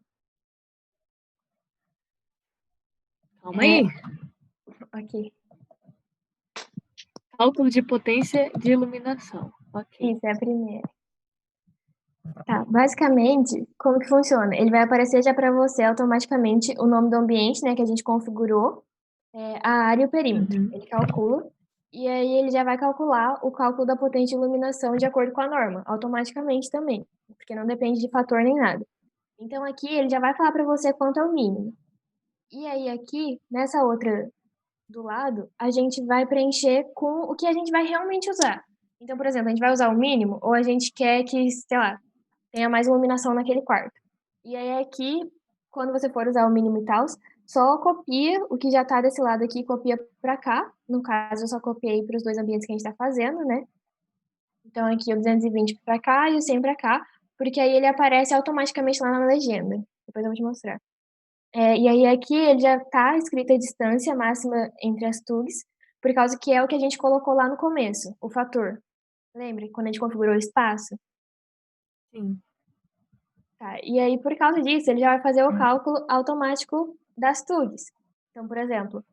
Calma aí. Ok. Cálculo de potência de iluminação. Ok. Isso, é a primeira. Tá, basicamente, como que funciona? Ele vai aparecer já para você automaticamente o nome do ambiente, né, que a gente configurou, a área e o perímetro. Uhum. Ele calcula, e aí ele já vai calcular o cálculo da potência de iluminação de acordo com a norma, automaticamente também, porque não depende de fator nem nada. Então aqui ele já vai falar para você quanto é o mínimo. E aí aqui, nessa outra do lado, a gente vai preencher com o que a gente vai realmente usar. Então, por exemplo, a gente vai usar o mínimo ou a gente quer que, sei lá, tenha mais iluminação naquele quarto. E aí aqui, quando você for usar o mínimo e tal, só copia o que já tá desse lado aqui, copia para cá. No caso, eu só copiei para os dois ambientes que a gente está fazendo, né? Então aqui o 220 para cá e o 100 para cá, porque aí ele aparece automaticamente lá na legenda. Depois eu vou te mostrar. E aí aqui ele já tá escrito a distância máxima entre as tugs, por causa que é o que a gente colocou lá no começo, o fator. Lembra? Quando a gente configurou o espaço? Sim. Tá, e aí, por causa disso, ele já vai fazer o cálculo automático das tugs. Então, por exemplo,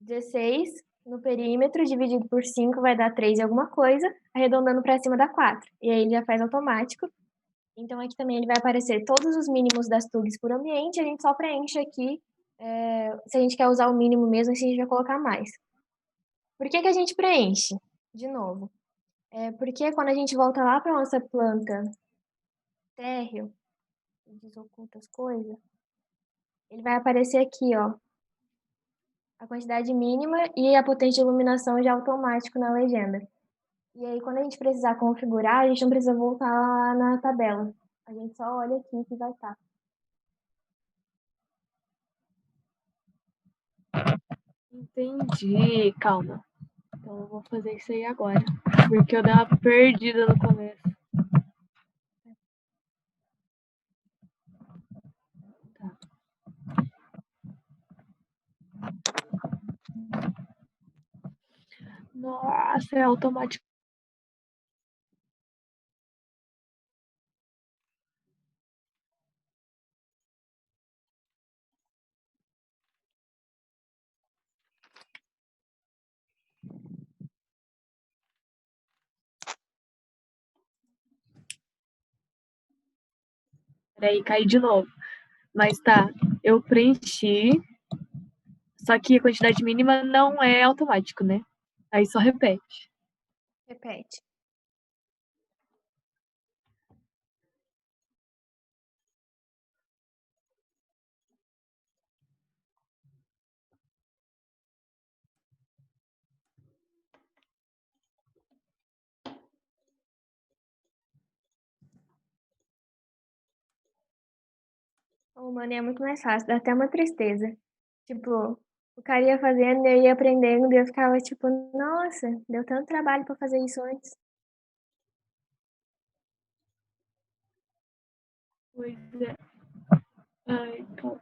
16 no perímetro dividido por 5 vai dar 3 e alguma coisa, arredondando para cima dá 4. E aí ele já faz automático. Então aqui também ele vai aparecer todos os mínimos das tugs por ambiente, a gente só preenche aqui, se a gente quer usar o mínimo mesmo, assim a gente vai colocar mais. Por que que a gente preenche? De novo. Porque quando a gente volta lá para nossa planta térreo, desoculta as coisas, ele vai aparecer aqui, ó, a quantidade mínima e a potência de iluminação já automático na legenda. E aí, quando a gente precisar configurar, a gente não precisa voltar lá na tabela. A gente só olha aqui que vai estar. Entendi. Calma. Então eu vou fazer isso aí agora. Porque eu dei uma perdida no começo. Nossa, é automático. Peraí, caí de novo. Mas tá, eu preenchi, só que a quantidade mínima não é automático, né? Aí só repete. Repete. O mano é muito mais fácil, dá até uma tristeza. Tipo, o cara ia fazendo, eu ia aprendendo, e eu ficava tipo, nossa, deu tanto trabalho pra fazer isso antes. Pois é. Ai, pô.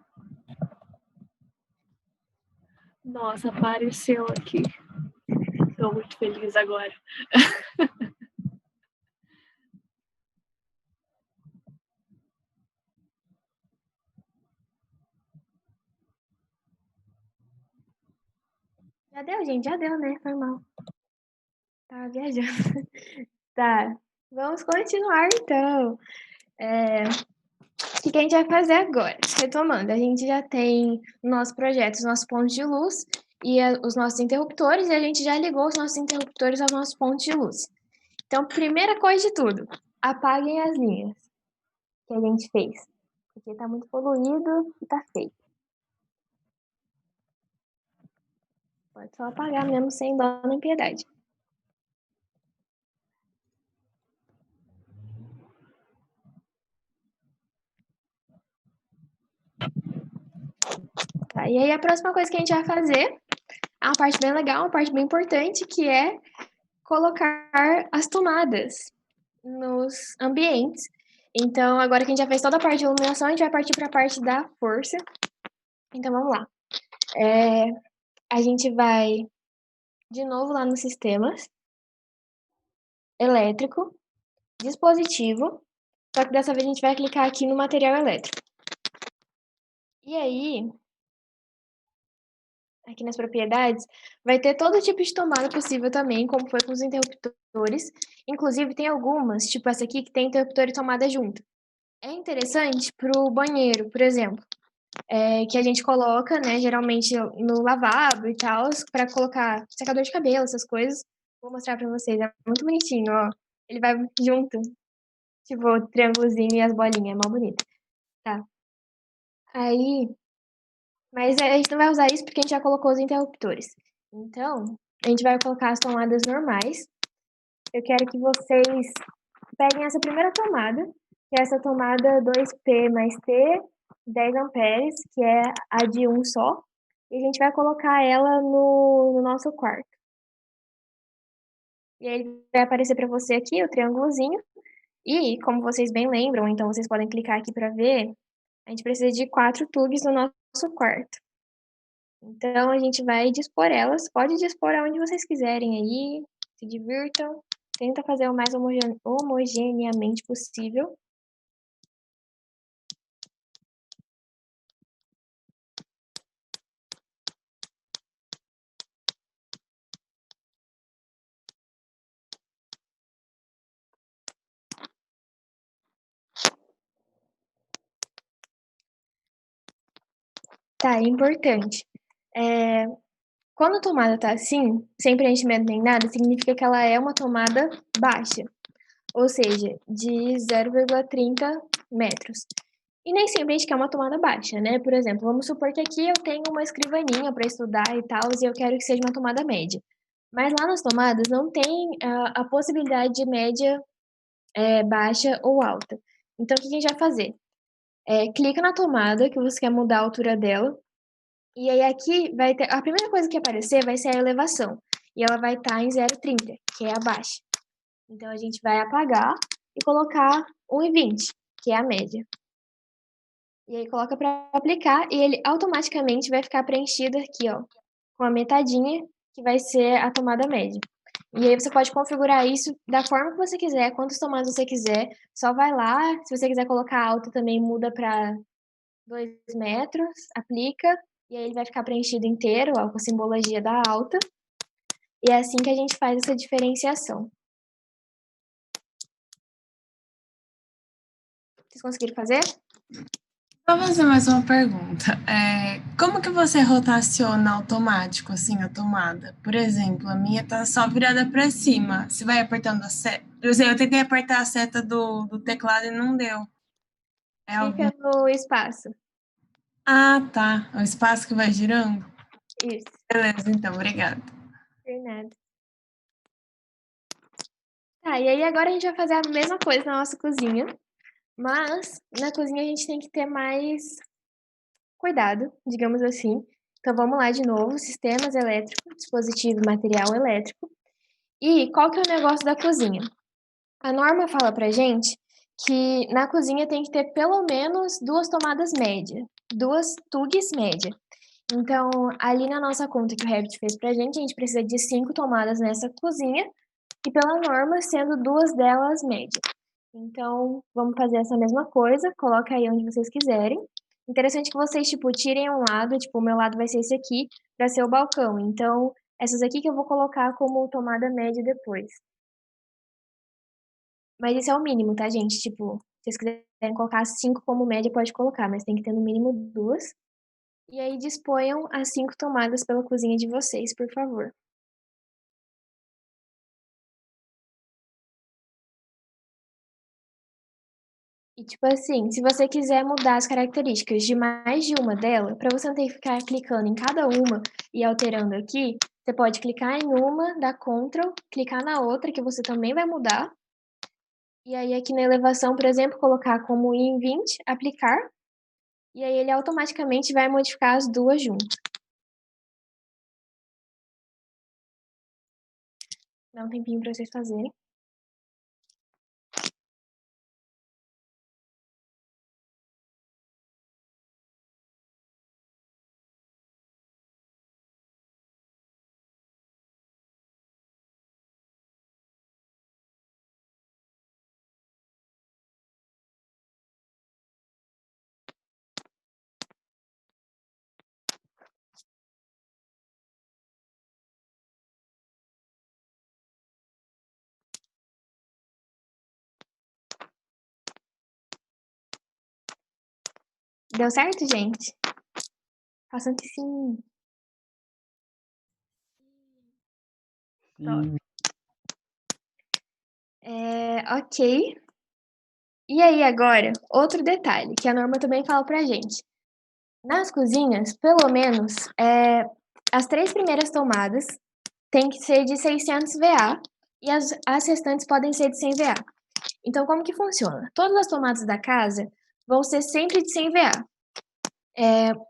Nossa, apareceu aqui. Tô muito feliz agora. Já deu, gente, já deu, né? Foi mal. Tava viajando. Tá, vamos continuar então. O que a gente vai fazer agora? Retomando, a gente já tem o nosso projeto, os nossos pontos de luz e os nossos interruptores, e a gente já ligou os nossos interruptores aos nossos pontos de luz. Então, primeira coisa de tudo, apaguem as linhas que a gente fez, porque tá muito poluído e tá feio. Pode só apagar mesmo, sem dó nem piedade. Tá, e aí a próxima coisa que a gente vai fazer é uma parte bem legal, uma parte bem importante, que é colocar as tomadas nos ambientes. Então, agora que a gente já fez toda a parte de iluminação, a gente vai partir para a parte da força. Então, vamos lá. A gente vai de novo lá nos sistemas, elétrico, dispositivo, só que dessa vez a gente vai clicar aqui no material elétrico. E aí, aqui nas propriedades, vai ter todo tipo de tomada possível também, como foi com os interruptores. Inclusive, tem algumas, tipo essa aqui, que tem interruptor e tomada junto. É interessante para o banheiro, por exemplo, que a gente coloca, né, geralmente no lavabo e tal, para colocar secador de cabelo, essas coisas. Vou mostrar para vocês, é muito bonitinho, ó. Ele vai junto, tipo, o triângulozinho e as bolinhas, é mó bonito. Tá. Aí, mas a gente não vai usar isso porque a gente já colocou os interruptores. Então, a gente vai colocar as tomadas normais. Eu quero que vocês peguem essa primeira tomada, que é essa tomada 2P mais T, 10 amperes, que é a de um só, e a gente vai colocar ela no nosso quarto. E aí ele vai aparecer para você aqui o triângulozinho, e como vocês bem lembram, então vocês podem clicar aqui para ver, a gente precisa de 4 plugs no nosso quarto. Então a gente vai dispor elas, pode dispor aonde vocês quiserem aí, se divirtam, tenta fazer o mais homogeneamente possível. Tá, é importante. Quando a tomada tá assim, sem preenchimento nem nada, significa que ela é uma tomada baixa, ou seja, de 0,30 metros. E nem sempre a gente quer uma tomada baixa, né? Por exemplo, vamos supor que aqui eu tenho uma escrivaninha para estudar e tal, e eu quero que seja uma tomada média. Mas lá nas tomadas não tem a possibilidade de média, baixa ou alta. Então, o que a gente vai fazer? Clica na tomada que você quer mudar a altura dela, e aí aqui vai ter, a primeira coisa que aparecer vai ser a elevação, e ela vai estar em 0,30, que é a baixa. Então a gente vai apagar e colocar 1,20, que é a média. E aí coloca para aplicar e ele automaticamente vai ficar preenchido aqui, ó, com a metadinha, que vai ser a tomada média. E aí você pode configurar isso da forma que você quiser, quantas tomadas você quiser. Só vai lá, se você quiser colocar alta também, muda para 2 metros, aplica, e aí ele vai ficar preenchido inteiro, ó, com a simbologia da alta. E é assim que a gente faz essa diferenciação. Vocês conseguiram fazer? Vou fazer mais uma pergunta. Como que você rotaciona automático, assim, a tomada? Por exemplo, a minha tá só virada para cima. Você vai apertando a seta. Eu tentei apertar a seta do teclado e não deu. Clica no espaço. Ah, tá. É o espaço que vai girando? Isso. Beleza, então, obrigada. Por nada. Tá, e aí agora a gente vai fazer a mesma coisa na nossa cozinha. Mas na cozinha a gente tem que ter mais cuidado, digamos assim. Então vamos lá de novo, sistemas elétricos, dispositivo e material elétrico. E qual que é o negócio da cozinha? A norma fala pra gente que na cozinha tem que ter pelo menos 2 tomadas média, 2 tugs média. Então, ali na nossa conta que o Revit fez pra gente, a gente precisa de 5 tomadas nessa cozinha, e pela norma, sendo 2 delas média. Então, vamos fazer essa mesma coisa, coloca aí onde vocês quiserem. Interessante que vocês, tipo, tirem um lado, tipo, o meu lado vai ser esse aqui, para ser o balcão. Então, essas aqui que eu vou colocar como tomada média depois. Mas isso é o mínimo, tá, gente? Tipo, se vocês quiserem colocar 5 como média, pode colocar, mas tem que ter no mínimo 2. E aí, disponham as 5 tomadas pela cozinha de vocês, por favor. E, tipo assim, se você quiser mudar as características de mais de uma dela, para você não ter que ficar clicando em cada uma e alterando aqui, você pode clicar em uma, dar Ctrl, clicar na outra, que você também vai mudar. E aí, aqui na elevação, por exemplo, colocar como em 20, aplicar. E aí, ele automaticamente vai modificar as duas juntas. Dá um tempinho para vocês fazerem. Deu certo, gente? Façam que sim. Sim. Ok. E aí, agora, outro detalhe, que a norma também fala pra gente. Nas cozinhas, pelo menos, as 3 primeiras tomadas tem que ser de 600 VA e as restantes podem ser de 100 VA. Então, como que funciona? Todas as tomadas da casa vão ser sempre de 100 VA.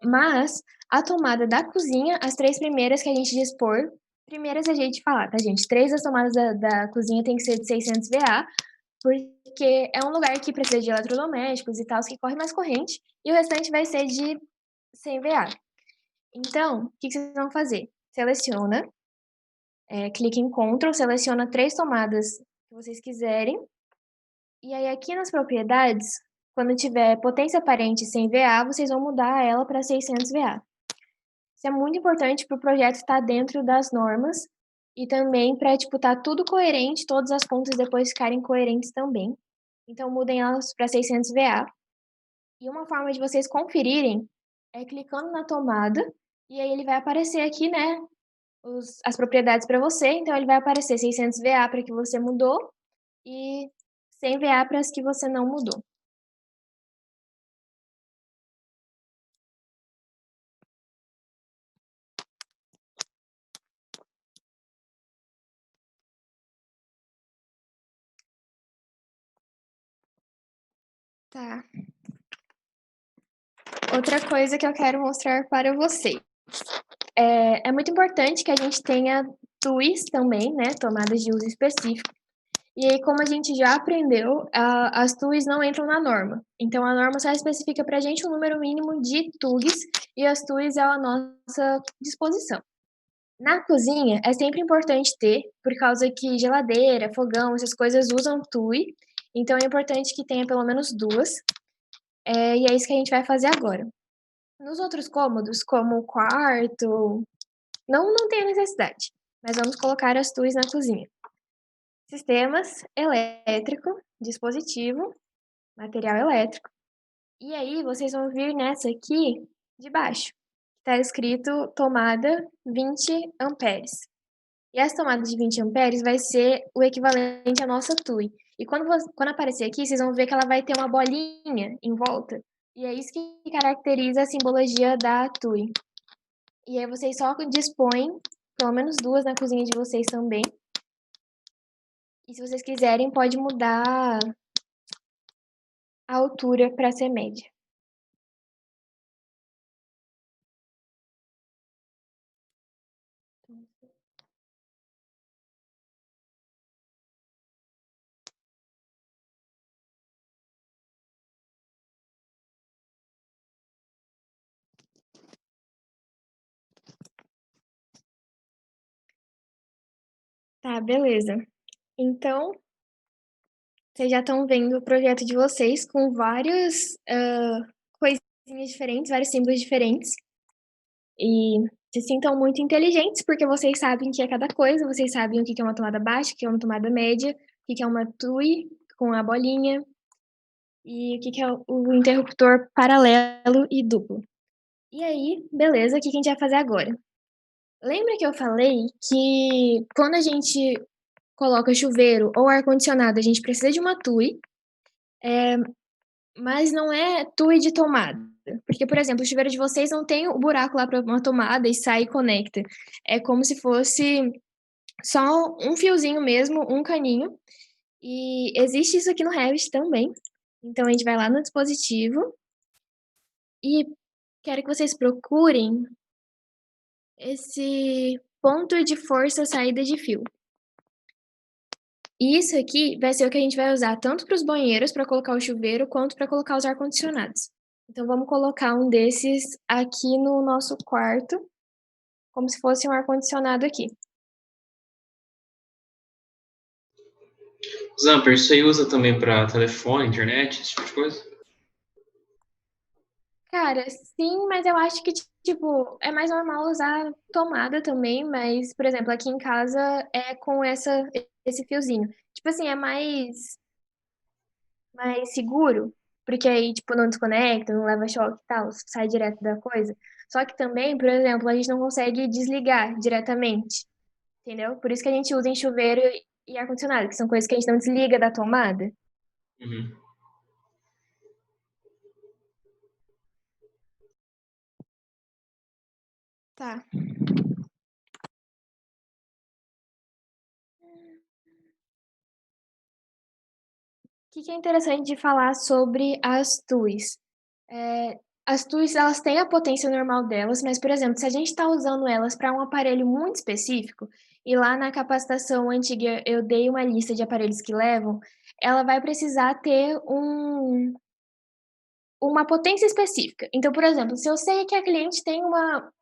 Mas a tomada da cozinha, as 3 primeiras que a gente dispor, primeiras a gente falar, tá, gente? 3 das tomadas da cozinha tem que ser de 600 VA, porque é um lugar que precisa de eletrodomésticos e tal, que corre mais corrente, e o restante vai ser de 100 VA. Então, o que vocês vão fazer? Seleciona, clica em Ctrl, seleciona 3 tomadas que vocês quiserem, e aí aqui nas propriedades, quando tiver potência aparente 100 VA, vocês vão mudar ela para 600 VA. Isso é muito importante para o projeto estar dentro das normas e também para, tipo, tá tudo coerente, todas as contas depois ficarem coerentes também. Então, mudem elas para 600 VA. E uma forma de vocês conferirem é clicando na tomada, e aí ele vai aparecer aqui, né, as propriedades para você. Então, ele vai aparecer 600 VA para que você mudou e 100 VA para as que você não mudou. Tá. Outra coisa que eu quero mostrar para vocês. É muito importante que a gente tenha TUIs também, né, tomadas de uso específico. E aí, como a gente já aprendeu, as TUIs não entram na norma. Então, a norma só especifica para a gente o número mínimo de TUGs e as TUIs é a nossa disposição. Na cozinha, é sempre importante ter, por causa que geladeira, fogão, essas coisas usam tui, então é importante que tenha pelo menos 2, e é isso que a gente vai fazer agora. Nos outros cômodos, como o quarto, não tem a necessidade, mas vamos colocar as tuis na cozinha. Sistemas, elétrico, dispositivo, material elétrico. E aí, vocês vão vir nessa aqui de baixo. Está escrito tomada 20 amperes. E essa tomada de 20 amperes vai ser o equivalente à nossa TUI. E quando aparecer aqui, vocês vão ver que ela vai ter uma bolinha em volta. E é isso que caracteriza a simbologia da TUI. E aí vocês só dispõem, pelo menos 2 na cozinha de vocês também. E se vocês quiserem, pode mudar a altura para ser média. Tá, beleza. Então, vocês já estão vendo o projeto de vocês com várias coisinhas diferentes, vários símbolos diferentes. E se sintam muito inteligentes, porque vocês sabem o que é cada coisa, vocês sabem o que é uma tomada baixa, o que é uma tomada média, o que é uma TUI com a bolinha, e o que é o interruptor paralelo e duplo. E aí, beleza, o que a gente vai fazer agora? Lembra que eu falei que quando a gente coloca chuveiro ou ar-condicionado, a gente precisa de uma TUI, mas não é TUI de tomada. Porque, por exemplo, o chuveiro de vocês não tem o buraco lá para uma tomada e sai e conecta. É como se fosse só um fiozinho mesmo, um caninho. E existe isso aqui no Revit também. Então, a gente vai lá no dispositivo e quero que vocês procurem esse ponto de força saída de fio. E isso aqui vai ser o que a gente vai usar tanto para os banheiros, para colocar o chuveiro, quanto para colocar os ar-condicionados. Então, vamos colocar um desses aqui no nosso quarto, como se fosse um ar-condicionado aqui. Zamper, isso aí usa também para telefone, internet, esse tipo de coisa? Cara, sim, mas eu acho que, tipo, é mais normal usar tomada também, mas, por exemplo, aqui em casa é com esse fiozinho. Tipo assim, é mais seguro, porque aí, tipo, não desconecta, não leva choque e tal, sai direto da coisa. Só que também, por exemplo, a gente não consegue desligar diretamente, entendeu? Por isso que a gente usa em chuveiro e ar-condicionado, que são coisas que a gente não desliga da tomada. Uhum. Tá. O que é interessante de falar sobre as TUIs? As TUIs, elas têm a potência normal delas, mas, por exemplo, se a gente está usando elas para um aparelho muito específico, e lá na capacitação antiga eu dei uma lista de aparelhos que levam, ela vai precisar ter uma potência específica. Então, por exemplo, se eu sei que a cliente tem uma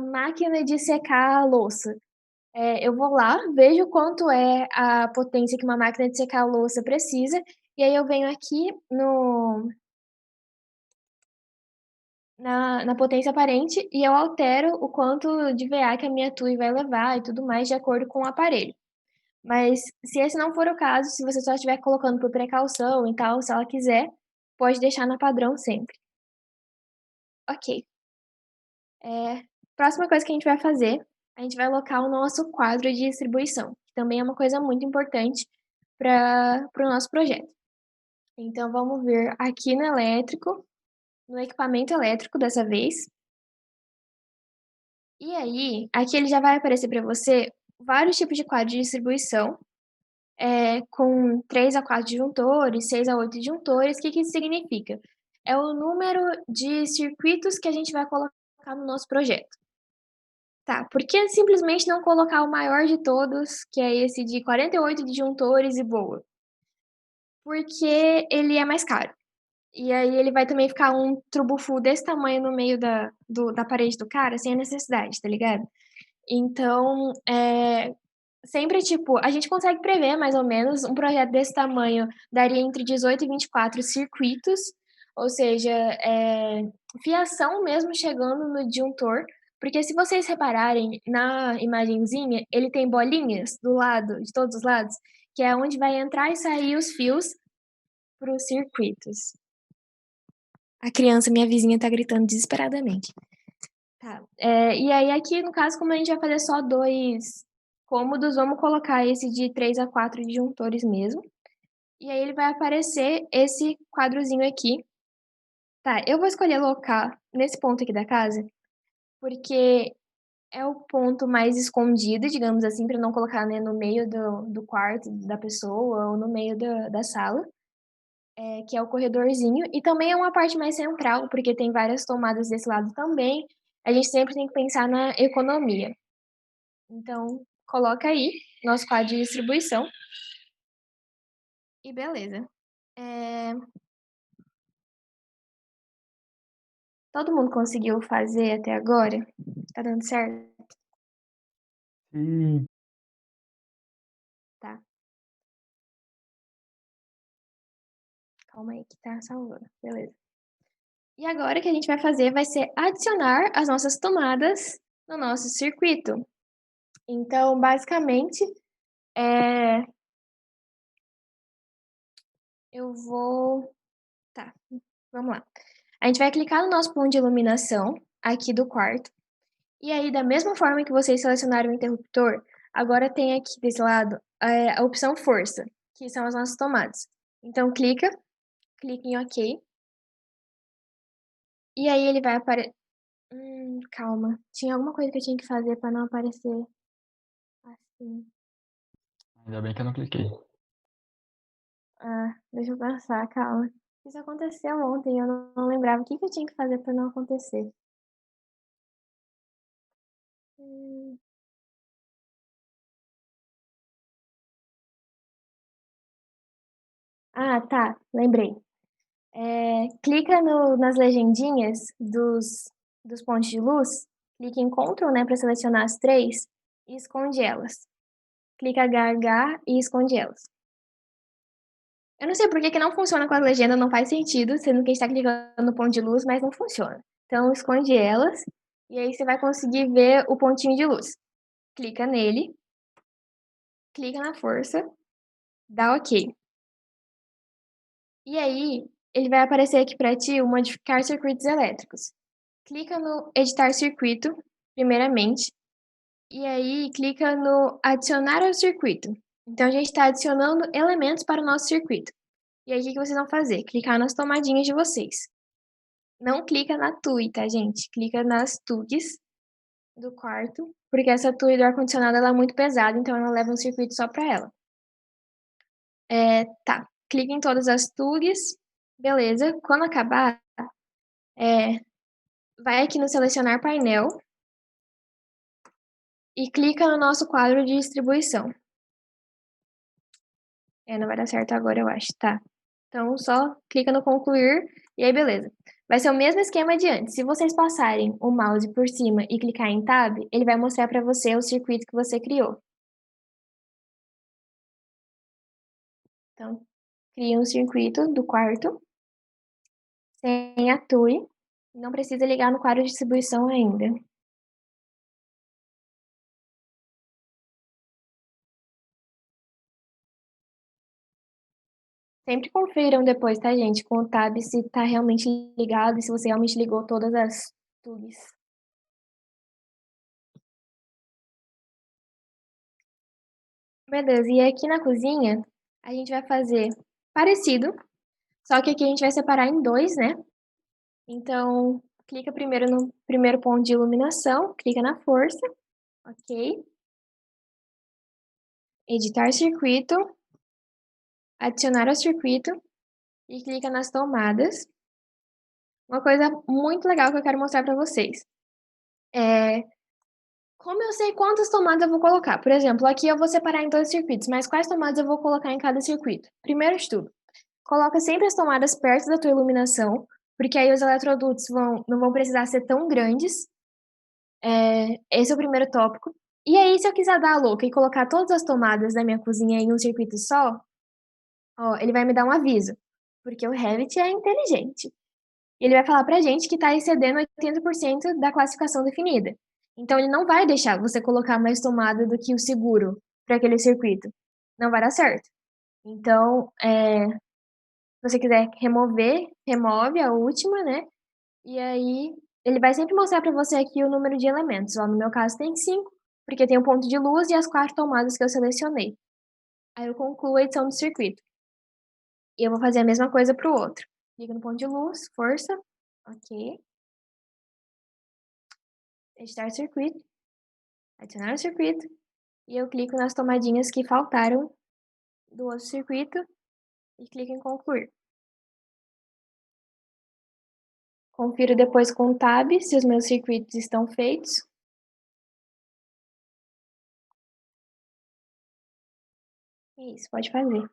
máquina de secar a louça, eu vou lá, vejo quanto é a potência que uma máquina de secar a louça precisa, e aí eu venho aqui na potência aparente e eu altero o quanto de VA que a minha TUI vai levar e tudo mais de acordo com o aparelho. Mas se esse não for o caso, se você só estiver colocando por precaução e tal, se ela quiser, pode deixar na padrão sempre. Ok. Próxima coisa que a gente vai fazer, a gente vai alocar o nosso quadro de distribuição, que também é uma coisa muito importante para o nosso projeto. Então, vamos ver aqui no elétrico, no equipamento elétrico dessa vez. E aí, aqui ele já vai aparecer para você vários tipos de quadro de distribuição, com 3 a 4 disjuntores, 6 a 8 disjuntores. O que isso significa? É o número de circuitos que a gente vai colocar no nosso projeto. Tá, por que simplesmente não colocar o maior de todos, que é esse de 48 disjuntores e boa? Porque ele é mais caro. E aí ele vai também ficar um trubufu desse tamanho no meio da parede do cara, sem a necessidade, tá ligado? Então, sempre, tipo, a gente consegue prever mais ou menos um projeto desse tamanho daria entre 18 e 24 circuitos, ou seja, fiação mesmo chegando no disjuntor, porque se vocês repararem na imagenzinha, ele tem bolinhas do lado, de todos os lados, que é onde vai entrar e sair os fios para os circuitos. A criança, minha vizinha, tá gritando desesperadamente. Tá. E aí aqui, no caso, como a gente vai fazer só 2 cômodos, vamos colocar esse de 3 a 4 disjuntores mesmo. E aí ele vai aparecer esse quadrozinho aqui. Tá, eu vou escolher local nesse ponto aqui da casa, porque é o ponto mais escondido, digamos assim, para não colocar, né, no meio do quarto da pessoa ou no meio da sala, que é o corredorzinho. E também é uma parte mais central, porque tem várias tomadas desse lado também. A gente sempre tem que pensar na economia. Então, coloca aí nosso quadro de distribuição. E beleza. Todo mundo conseguiu fazer até agora? Tá dando certo? Sim. Tá. Calma aí que tá salvando. Beleza. E agora o que a gente vai fazer vai ser adicionar as nossas tomadas no nosso circuito. Então, basicamente, eu vou... Tá, vamos lá. A gente vai clicar no nosso ponto de iluminação aqui do quarto. E aí, da mesma forma que vocês selecionaram o interruptor, agora tem aqui desse lado a opção força, que são as nossas tomadas. Então, clica em OK. E aí ele vai aparecer... calma. Tinha alguma coisa que eu tinha que fazer para não aparecer assim. Ainda bem que eu não cliquei. Deixa eu pensar, calma. Isso aconteceu ontem, eu não lembrava o que eu tinha que fazer para não acontecer. Tá, lembrei. Clica nas legendinhas dos pontos de luz, clica em Ctrl, né, para selecionar as 3 e esconde elas. Clica HH e esconde elas. Eu não sei por que não funciona com a legenda, não faz sentido, sendo que a gente está clicando no ponto de luz, mas não funciona. Então, esconde elas, e aí você vai conseguir ver o pontinho de luz. Clica nele, clica na força, dá OK. E aí, ele vai aparecer aqui para ti o modificar circuitos elétricos. Clica no editar circuito, primeiramente, e aí clica no adicionar ao circuito. Então, a gente está adicionando elementos para o nosso circuito. E aí, o que vocês vão fazer? Clicar nas tomadinhas de vocês. Não clica na TUI, tá, gente? Clica nas TUGs do quarto, porque essa TUI do ar-condicionado ela é muito pesada, então ela leva um circuito só para ela. Tá. Clica em todas as TUGs. Beleza. Quando acabar, vai aqui no selecionar painel e clica no nosso quadro de distribuição. Não vai dar certo agora, eu acho, tá? Então, só clica no concluir e aí beleza. Vai ser o mesmo esquema de antes. Se vocês passarem o mouse por cima e clicar em Tab, ele vai mostrar para você o circuito que você criou. Então, cria um circuito do quarto, sem a TUI, não precisa ligar no quadro de distribuição ainda. Sempre confiram depois, tá, gente, com o Tab se tá realmente ligado e se você realmente ligou todas as TUGs. Beleza, e aqui na cozinha, a gente vai fazer parecido, só que aqui a gente vai separar em 2, né? Então, clica primeiro no primeiro ponto de iluminação, clica na força, OK. Editar circuito, adicionar ao circuito e clica nas tomadas. Uma coisa muito legal que eu quero mostrar para vocês. Como eu sei quantas tomadas eu vou colocar? Por exemplo, aqui eu vou separar em 2 circuitos, mas quais tomadas eu vou colocar em cada circuito? Primeiro de tudo, coloca sempre as tomadas perto da tua iluminação, porque aí os eletrodutos não vão precisar ser tão grandes. Esse é o primeiro tópico. E aí, se eu quiser dar a louca e colocar todas as tomadas da minha cozinha em um circuito só, ó, ele vai me dar um aviso, porque o Revit é inteligente. Ele vai falar pra gente que está excedendo 80% da classificação definida. Então, ele não vai deixar você colocar mais tomada do que o seguro para aquele circuito. Não vai dar certo. Então, se você quiser remover, remove a última, né? E aí, ele vai sempre mostrar para você aqui o número de elementos. Ó, no meu caso, tem 5, porque tem um ponto de luz e as 4 tomadas que eu selecionei. Aí eu concluo a edição do circuito. E eu vou fazer a mesma coisa para o outro. Clica no ponto de luz, força, ok. Editar circuito, adicionar o circuito, e eu clico nas tomadinhas que faltaram do outro circuito e clico em concluir. Confiro depois com o Tab se os meus circuitos estão feitos. Isso, pode fazer.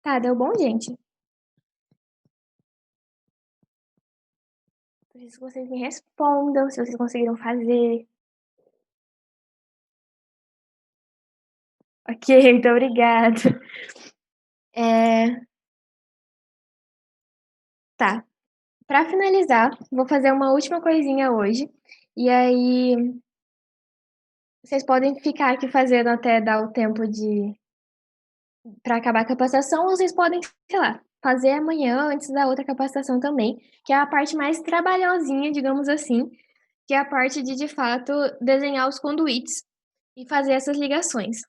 Tá, deu bom, gente? Preciso que vocês me respondam se vocês conseguiram fazer. Ok, muito obrigada. Tá. Para finalizar, vou fazer uma última coisinha hoje. E aí, vocês podem ficar aqui fazendo até dar o tempo para acabar a capacitação, ou vocês podem, sei lá, fazer amanhã antes da outra capacitação também, que é a parte mais trabalhosinha, digamos assim, que é a parte de fato, desenhar os conduítes e fazer essas ligações.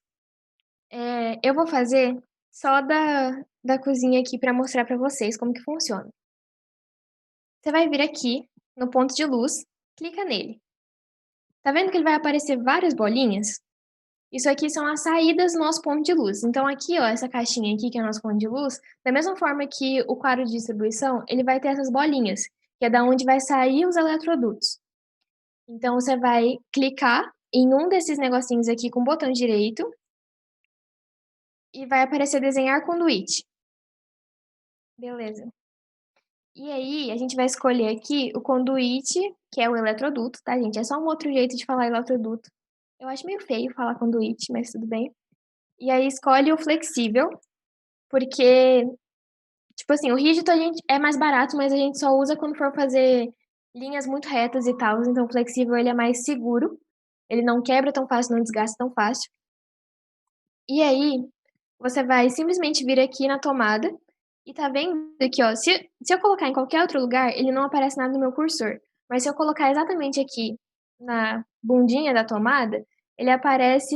Eu vou fazer só da cozinha aqui para mostrar para vocês como que funciona. Você vai vir aqui no ponto de luz, clica nele. Tá vendo que ele vai aparecer várias bolinhas? Isso aqui são as saídas do nosso ponto de luz. Então aqui, ó, essa caixinha aqui, que é o nosso ponto de luz, da mesma forma que o quadro de distribuição, ele vai ter essas bolinhas, que é da onde vai sair os eletrodutos. Então você vai clicar em um desses negocinhos aqui com o botão direito e vai aparecer desenhar conduíte. Beleza. E aí, a gente vai escolher aqui o conduíte, que é o eletroduto, tá, gente? É só um outro jeito de falar eletroduto. Eu acho meio feio falar conduíte, mas tudo bem. E aí escolhe o flexível, porque, tipo assim, o rígido a gente é mais barato, mas a gente só usa quando for fazer linhas muito retas e tal. Então o flexível ele é mais seguro. Ele não quebra tão fácil, não desgasta tão fácil. E aí, você vai simplesmente vir aqui na tomada e tá vendo aqui, ó, se eu colocar em qualquer outro lugar, ele não aparece nada no meu cursor. Mas se eu colocar exatamente aqui na bundinha da tomada, ele aparece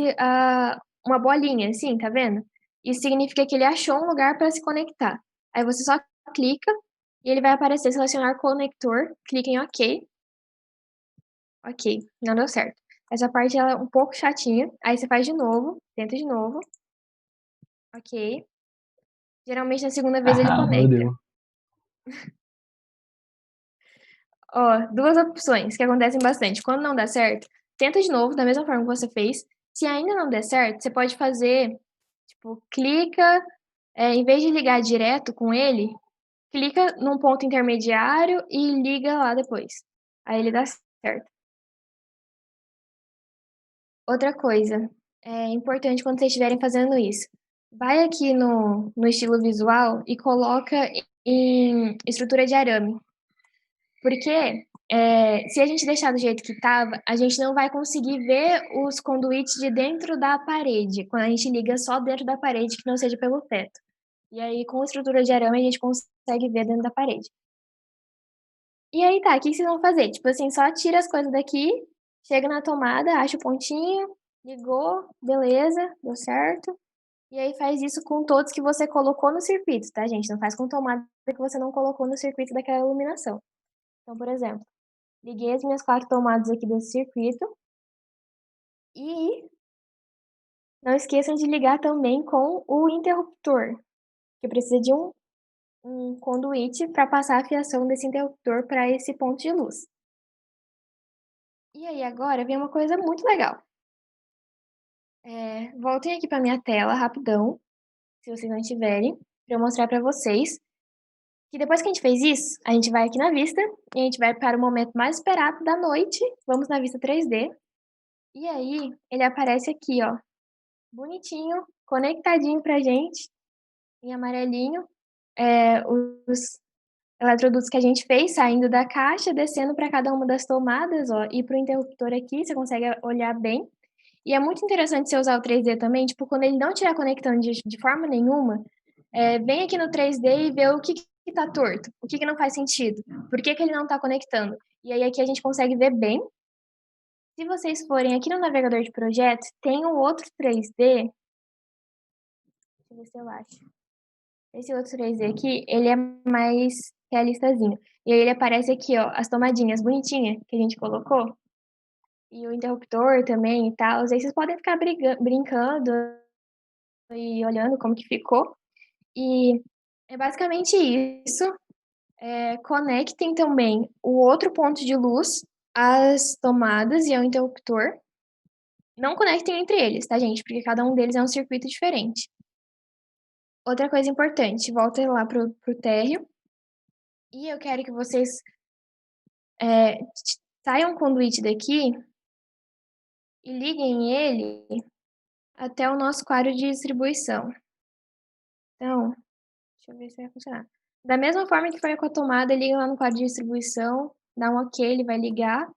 uma bolinha, assim, tá vendo? Isso significa que ele achou um lugar para se conectar. Aí você só clica e ele vai aparecer selecionar conector, clica em OK. OK, não deu certo. Essa parte ela é um pouco chatinha. Aí você faz de novo, tenta de novo. OK. Geralmente na segunda vez ele Ah, meu conecta. Deus. Ó, 2 opções que acontecem bastante. Quando não dá certo, tenta de novo, da mesma forma que você fez. Se ainda não der certo, você pode fazer, tipo, clica, em vez de ligar direto com ele, clica num ponto intermediário e liga lá depois. Aí ele dá certo. Outra coisa, é importante quando vocês estiverem fazendo isso, vai aqui no estilo visual e coloca em estrutura de arame. Porque se a gente deixar do jeito que estava, a gente não vai conseguir ver os conduítes de dentro da parede, quando a gente liga só dentro da parede, que não seja pelo teto. E aí, com estrutura de arame, a gente consegue ver dentro da parede. E aí tá, o que vocês vão fazer? Tipo assim, só tira as coisas daqui, chega na tomada, acha o pontinho, ligou, beleza, deu certo. E aí faz isso com todos que você colocou no circuito, tá, gente? Não faz com tomada que você não colocou no circuito daquela iluminação. Então, por exemplo, liguei as minhas 4 tomadas aqui desse circuito e Não esqueçam de ligar também com o interruptor, que precisa de um conduíte para passar a fiação desse interruptor para esse ponto de luz. E aí agora vem uma coisa muito legal. Voltem aqui para minha tela rapidão, se vocês não tiverem, para eu mostrar para vocês que depois que a gente fez isso, a gente vai aqui na vista e a gente vai para o momento mais esperado da noite. Vamos na vista 3D. E aí ele aparece aqui, ó, bonitinho, conectadinho pra gente, em amarelinho, os eletrodutos que a gente fez saindo da caixa, descendo para cada uma das tomadas, ó, e pro interruptor aqui, você consegue olhar bem. E é muito interessante você usar o 3D também, tipo, quando ele não estiver conectando de forma nenhuma, vem aqui no 3D e vê o que tá torto, o que não faz sentido, por que ele não tá conectando. E aí aqui a gente consegue ver bem. Se vocês forem aqui no navegador de projetos, tem um outro 3D. Deixa eu ver se eu acho. Esse outro 3D aqui, ele é mais realistazinho. E aí ele aparece aqui, ó, as tomadinhas bonitinhas que a gente colocou. E o interruptor também e tal. Aí vocês podem ficar brincando e olhando como que ficou. E é basicamente isso. Conectem também o outro ponto de luz às tomadas e ao interruptor. Não conectem entre eles, tá, gente? Porque cada um deles é um circuito diferente. Outra coisa importante, volta lá pro térreo. E eu quero que vocês saiam um conduíte daqui e liguem ele até o nosso quadro de distribuição. Então, deixa eu ver se vai funcionar. Da mesma forma que foi com a tomada, liga lá no quadro de distribuição, dá um OK, ele vai ligar.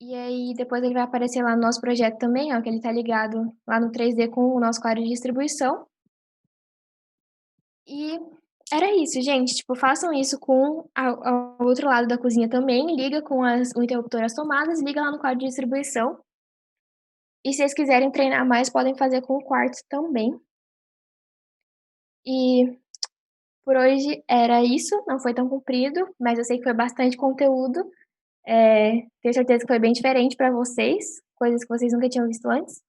E aí depois ele vai aparecer lá no nosso projeto também, ó, que ele tá ligado lá no 3D com o nosso quadro de distribuição. E era isso, gente. Tipo, façam isso com ao outro lado da cozinha também. Liga com o interruptor às tomadas, liga lá no quadro de distribuição. E se vocês quiserem treinar mais, podem fazer com o quarto também. E por hoje era isso. Não foi tão comprido, mas eu sei que foi bastante conteúdo. Tenho certeza que foi bem diferente para vocês, coisas que vocês nunca tinham visto antes.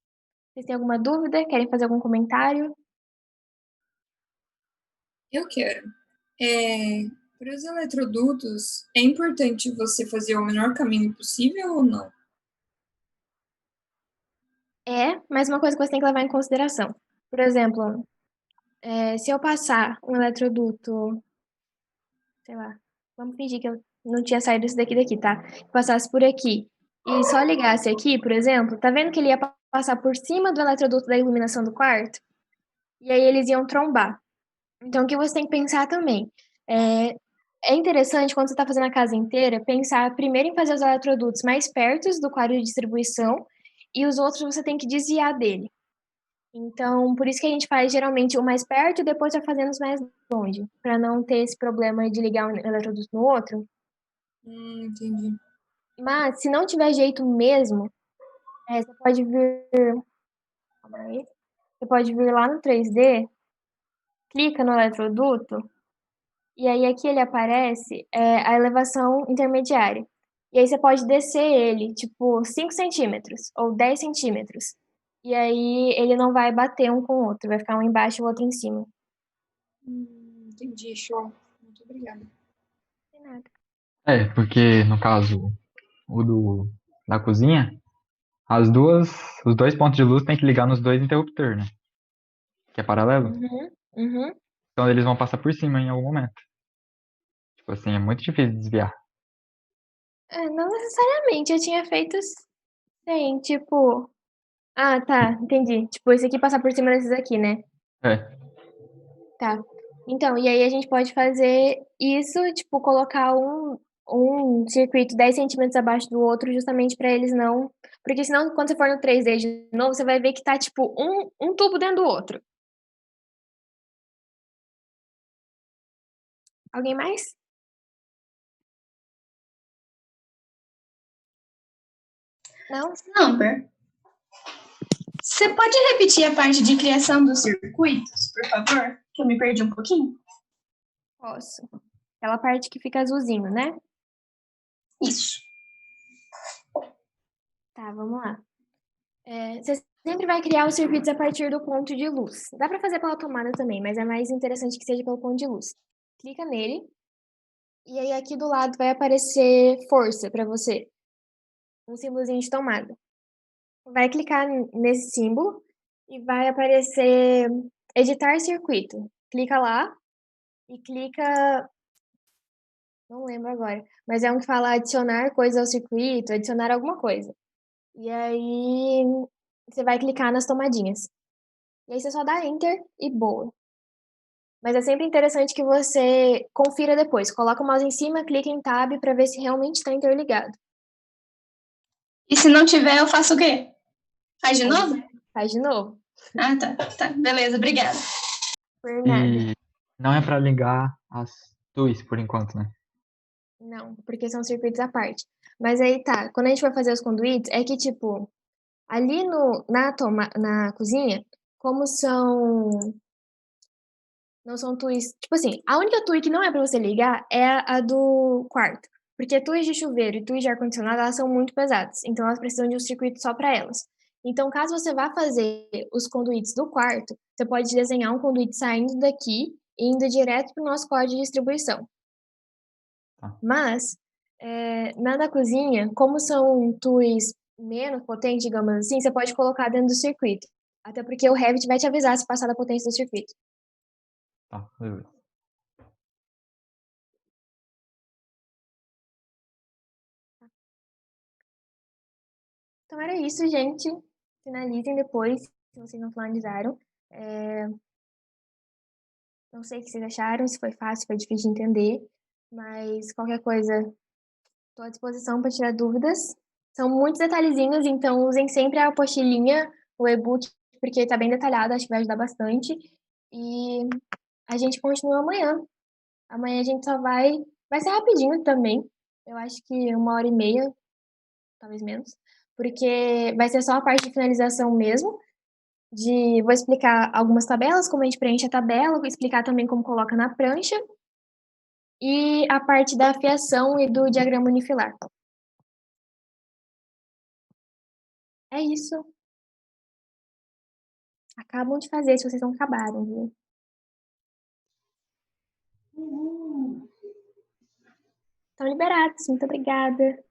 Vocês têm alguma dúvida? Querem fazer algum comentário? Eu quero. Para os eletrodutos, é importante você fazer o menor caminho possível ou não? Mas uma coisa que você tem que levar em consideração. Por exemplo, se eu passar um eletroduto, sei lá, vamos fingir que eu não tinha saído isso daqui, tá? Passasse por aqui e só ligasse aqui, por exemplo, tá vendo que ele ia passar por cima do eletroduto da iluminação do quarto? E aí eles iam trombar. Então, o que você tem que pensar também? É interessante, quando você está fazendo a casa inteira, pensar primeiro em fazer os eletrodutos mais perto do quadro de distribuição e os outros você tem que desviar dele. Então, por isso que a gente faz geralmente o mais perto e depois vai fazendo os mais longe, para não ter esse problema de ligar um eletroduto no outro. Entendi. Mas, se não tiver jeito mesmo, você pode vir. Calma aí. Você pode vir lá no 3D, clica no eletroduto, e aí aqui ele aparece a elevação intermediária. E aí você pode descer ele, tipo, 5 centímetros ou 10 centímetros. E aí ele não vai bater um com o outro, vai ficar um embaixo e o outro em cima. Entendi, show. Muito obrigada. De nada. Porque no caso, da cozinha, os dois pontos de luz tem que ligar nos dois interruptores, né? Que é paralelo. Uhum. Então eles vão passar por cima em algum momento. Tipo assim, é muito difícil de desviar. Não necessariamente, eu tinha feito sem, tipo. Ah, tá, entendi. Tipo, esse aqui passar por cima desses aqui, né? Tá. Então, e aí a gente pode fazer isso, tipo, colocar um circuito 10 centímetros abaixo do outro, justamente para eles não. Porque senão, quando você for no 3D de novo, você vai ver que tá, tipo, um tubo dentro do outro. Alguém mais? Não? Amber, você pode repetir a parte de criação dos circuitos, por favor? Que eu me perdi um pouquinho. Posso. Aquela parte que fica azulzinho, né? Isso. Tá, vamos lá. Vocês Sempre vai criar os circuitos a partir do ponto de luz. Dá para fazer pela tomada também, mas é mais interessante que seja pelo ponto de luz. Clica nele, e aí aqui do lado vai aparecer força para você, um símbolozinho de tomada. Vai clicar nesse símbolo e vai aparecer editar circuito. Clica lá e clica, não lembro agora, mas é um que fala adicionar coisa ao circuito, adicionar alguma coisa. E aí você vai clicar nas tomadinhas. E aí você só dá Enter e boa. Mas é sempre interessante que você confira depois. Coloca o mouse em cima, clica em Tab para ver se realmente está interligado. E se não tiver, eu faço o quê? Faz de novo? Faz de novo. Ah, tá. Tá, beleza, obrigada. Por nada. E não é pra ligar as TUIs por enquanto, né? Não, porque são circuitos à parte. Mas aí tá, quando a gente vai fazer os conduítes, é que tipo, ali na cozinha, como não são tuis, tipo assim, a única tui que não é pra você ligar é a do quarto. Porque tuis de chuveiro e tuis de ar-condicionado, elas são muito pesadas. Então elas precisam de um circuito só para elas. Então, caso você vá fazer os conduítes do quarto, você pode desenhar um conduíte saindo daqui e indo direto para o nosso código de distribuição. Tá. Mas, na da cozinha, como são tuis menos potentes, digamos assim, você pode colocar dentro do circuito. Até porque o Revit vai te avisar se passar da potência do circuito. Tá, beleza. Então era isso, gente. Finalizem depois, se vocês não finalizaram. Não sei o que vocês acharam, se foi fácil, se foi difícil de entender, mas qualquer coisa, estou à disposição para tirar dúvidas. São muitos detalhezinhos, então usem sempre a apostilinha, o e-book, porque está bem detalhado, acho que vai ajudar bastante. E a gente continua amanhã. Amanhã a gente só vai ser rapidinho também. Eu acho que 1h30, talvez menos, porque vai ser só a parte de finalização mesmo. Vou explicar algumas tabelas, como a gente preenche a tabela, vou explicar também como coloca na prancha e a parte da fiação e do diagrama unifilar. É isso. Acabam de fazer, se vocês não acabaram, viu? Estão liberados. Muito obrigada.